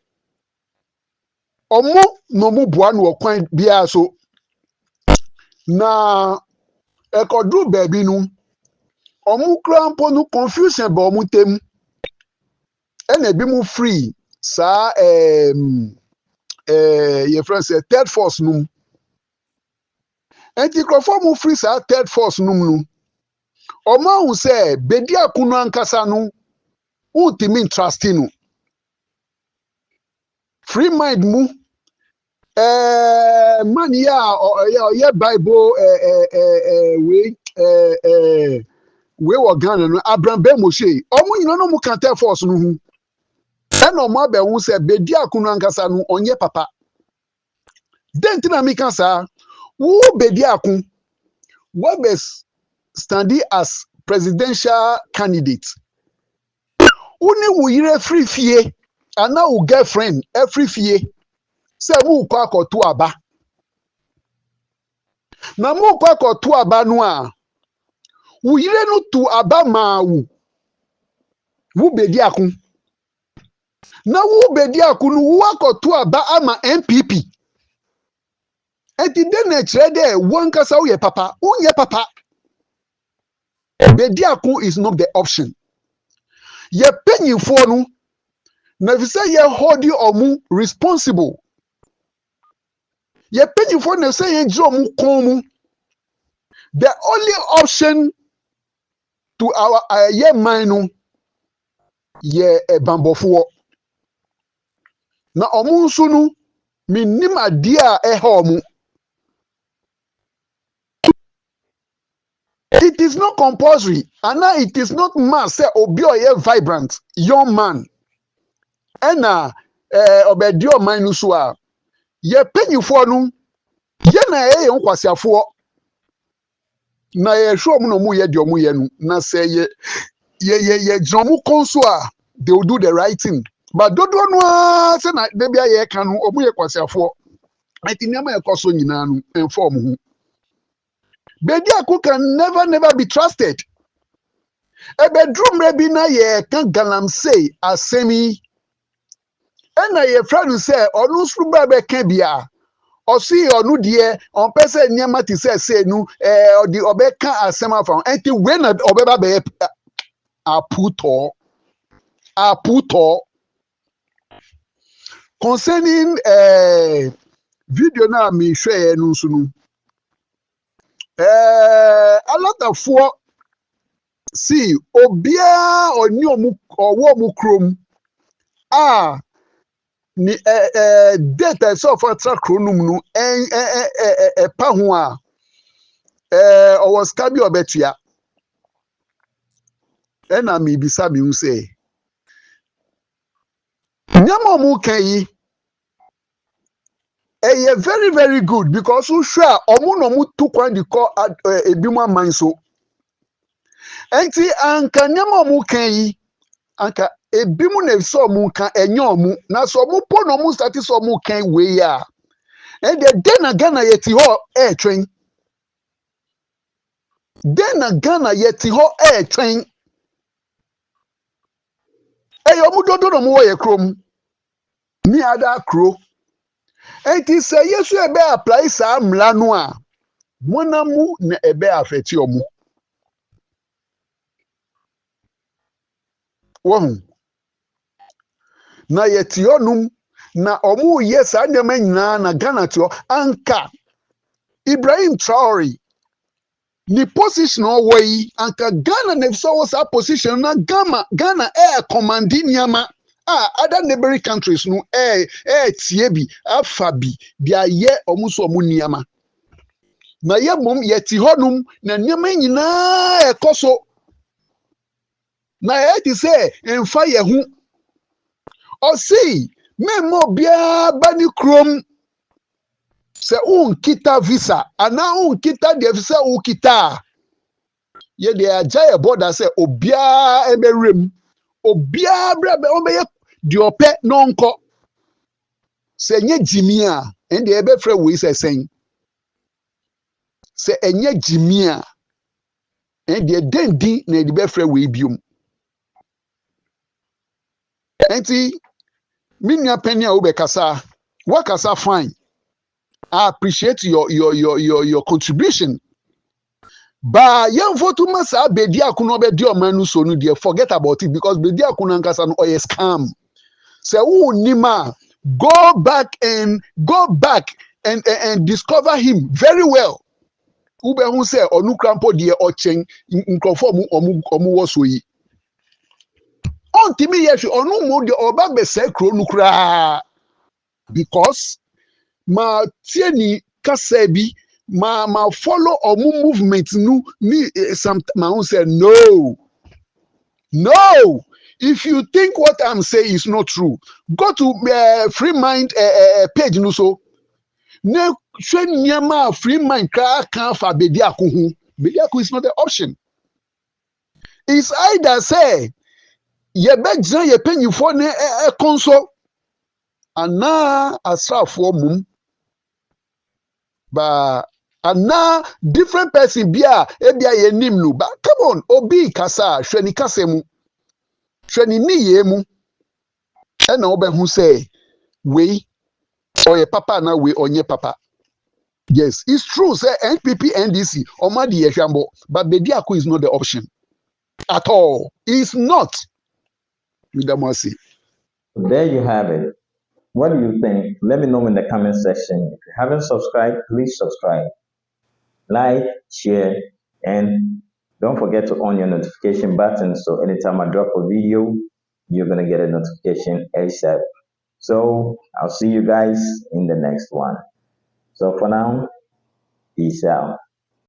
omo no mu buanu okwan bia so na ekodu baby nu omu krampo nu confusion ba omu tem ena bi mu free sa your friend say third force num anti-crofo mu free sa third force num nu omo hu say Bediakun ankasa nu ultimate trusting nu free mind mu Man yeah Bible we were Ghana no Abraham Moshe omo nyina no mu kan tell force no hu e no mo be hu se bedi akunu ankasa no onye papa den tina mi kan sa wo bedi akun what be standing as presidential candidate uni wo yire free fie ana wo girlfriend every fie se mu kwa akoto aba na mu kwa akoto aba no a wo yire no tu aba ma wo bedi akun na wo bedi akun wo akoto aba ama MPP enti den na kire de won kasa wo ye papa unye papa bedi akun is not the option ye penyifo no na fi say ye hold you omu responsible ye penyifo na say ye jiro mu kon mu the only option to our ye man no ye bambofo na omu nso no minim ade a eha omu. It is not compulsory and now it is not must say obi oye vibrant young man and obedi o man no so a ye penyifo no ye na ye nkwasiafo na ye hwe omu no mu ye de omu ye no na say ye jomu konso a they will do the right thing but dodo no say na de bia ye ka no omu ye kwasiafo ati nyama ye koso nyina no inform hu bedi aku can never be trusted e bedroom rebi na ye kan galamsey asemi e na ye friend say onu suru ba be kan bia osi onu de on pese nyama ti say nu odi obeka asema from enti when obeba be aputo concerning video na mi share no so no a lot of for see obia oni owo krom ni data so for track kronum no pa ho a owo ska bi obetua na mi bisa mi hu say nyama mu kan yi very good because who sure omu no mu tu kwan di ko ebimu aman so enti anka nyama mu kan yi anka ebimu na so mu kan enyo mu na so mu po no mu start so mu kan we ya and the na Ghana yeti ho twen den na Ghana yeti ho twen omu dodo no mu wo ye krom ni ada kro enti say yesu ebe apply sa mla no a monamu na ebe afeti omu wohu na yeti onum na omu yes anyama nyina na Ghana tio anka Ibrahim Traore ni position owo anka Ghana na so was a position na Ghana commanding nyama other neighboring countries no tie bi afabi dia ye omu so omu nyama na ye mom yeti honum na nyama nyina ekoso na yeti say emfa ye hu osi memo bia bani krom se unkita visa ana unkita de visa ukita ye de ajaye border se obia emerem obia brabe omeye de ope nonko se nye jimi a ende ebe frɛ we se sen se enye jimi a ende dendi na de be frɛ we biom enti minya penny a wo be kasa wakasa fine. I appreciate your contribution. But young vote masa bedi akuno be di omanu so no dey forget about it because bedi akuno nkasa no oye scam. Say who nima go back and discover him very well. Ube hu say onu krampo dey ochen nkrofo mu omu wo so yi. Ontimi yesu onu mu dey oba be se kro nu kra because ma tie ni kasa bi ma follow omu movement nu ni some ma who say no. No, if you think what I'm saying is not true, go to Free Mind page no so. Ne hwɛ nneɛma a Free Mind kan fa Bediako ho. Bediako is not the option. It's either say yɛbɛgyina yɛ mpanyinfoɔ ne ɛkɔ nso anaa asraafoɔ mum ba anaa different person bi a ebi a yɛnim no ba come on obi kasa hwɛ ne kasa mu hwɛ ne nniyɛ mu ɛna wobɛhu sɛ wei ɔyɛ papa na wei ɔnyɛ papa. Yes, it's true say NPP NDC ɔmo adi yɛ hwambɔ but Bediako is not the option at all. It's not. Midamasi. There you have it. What do you think? Let me know in the comment section. If you haven't subscribed, please subscribe, like, share, and don't forget to on your notification button so anytime I drop a video, you're going to get a notification ASAP. So I'll see you guys in the next one. So for now, peace out.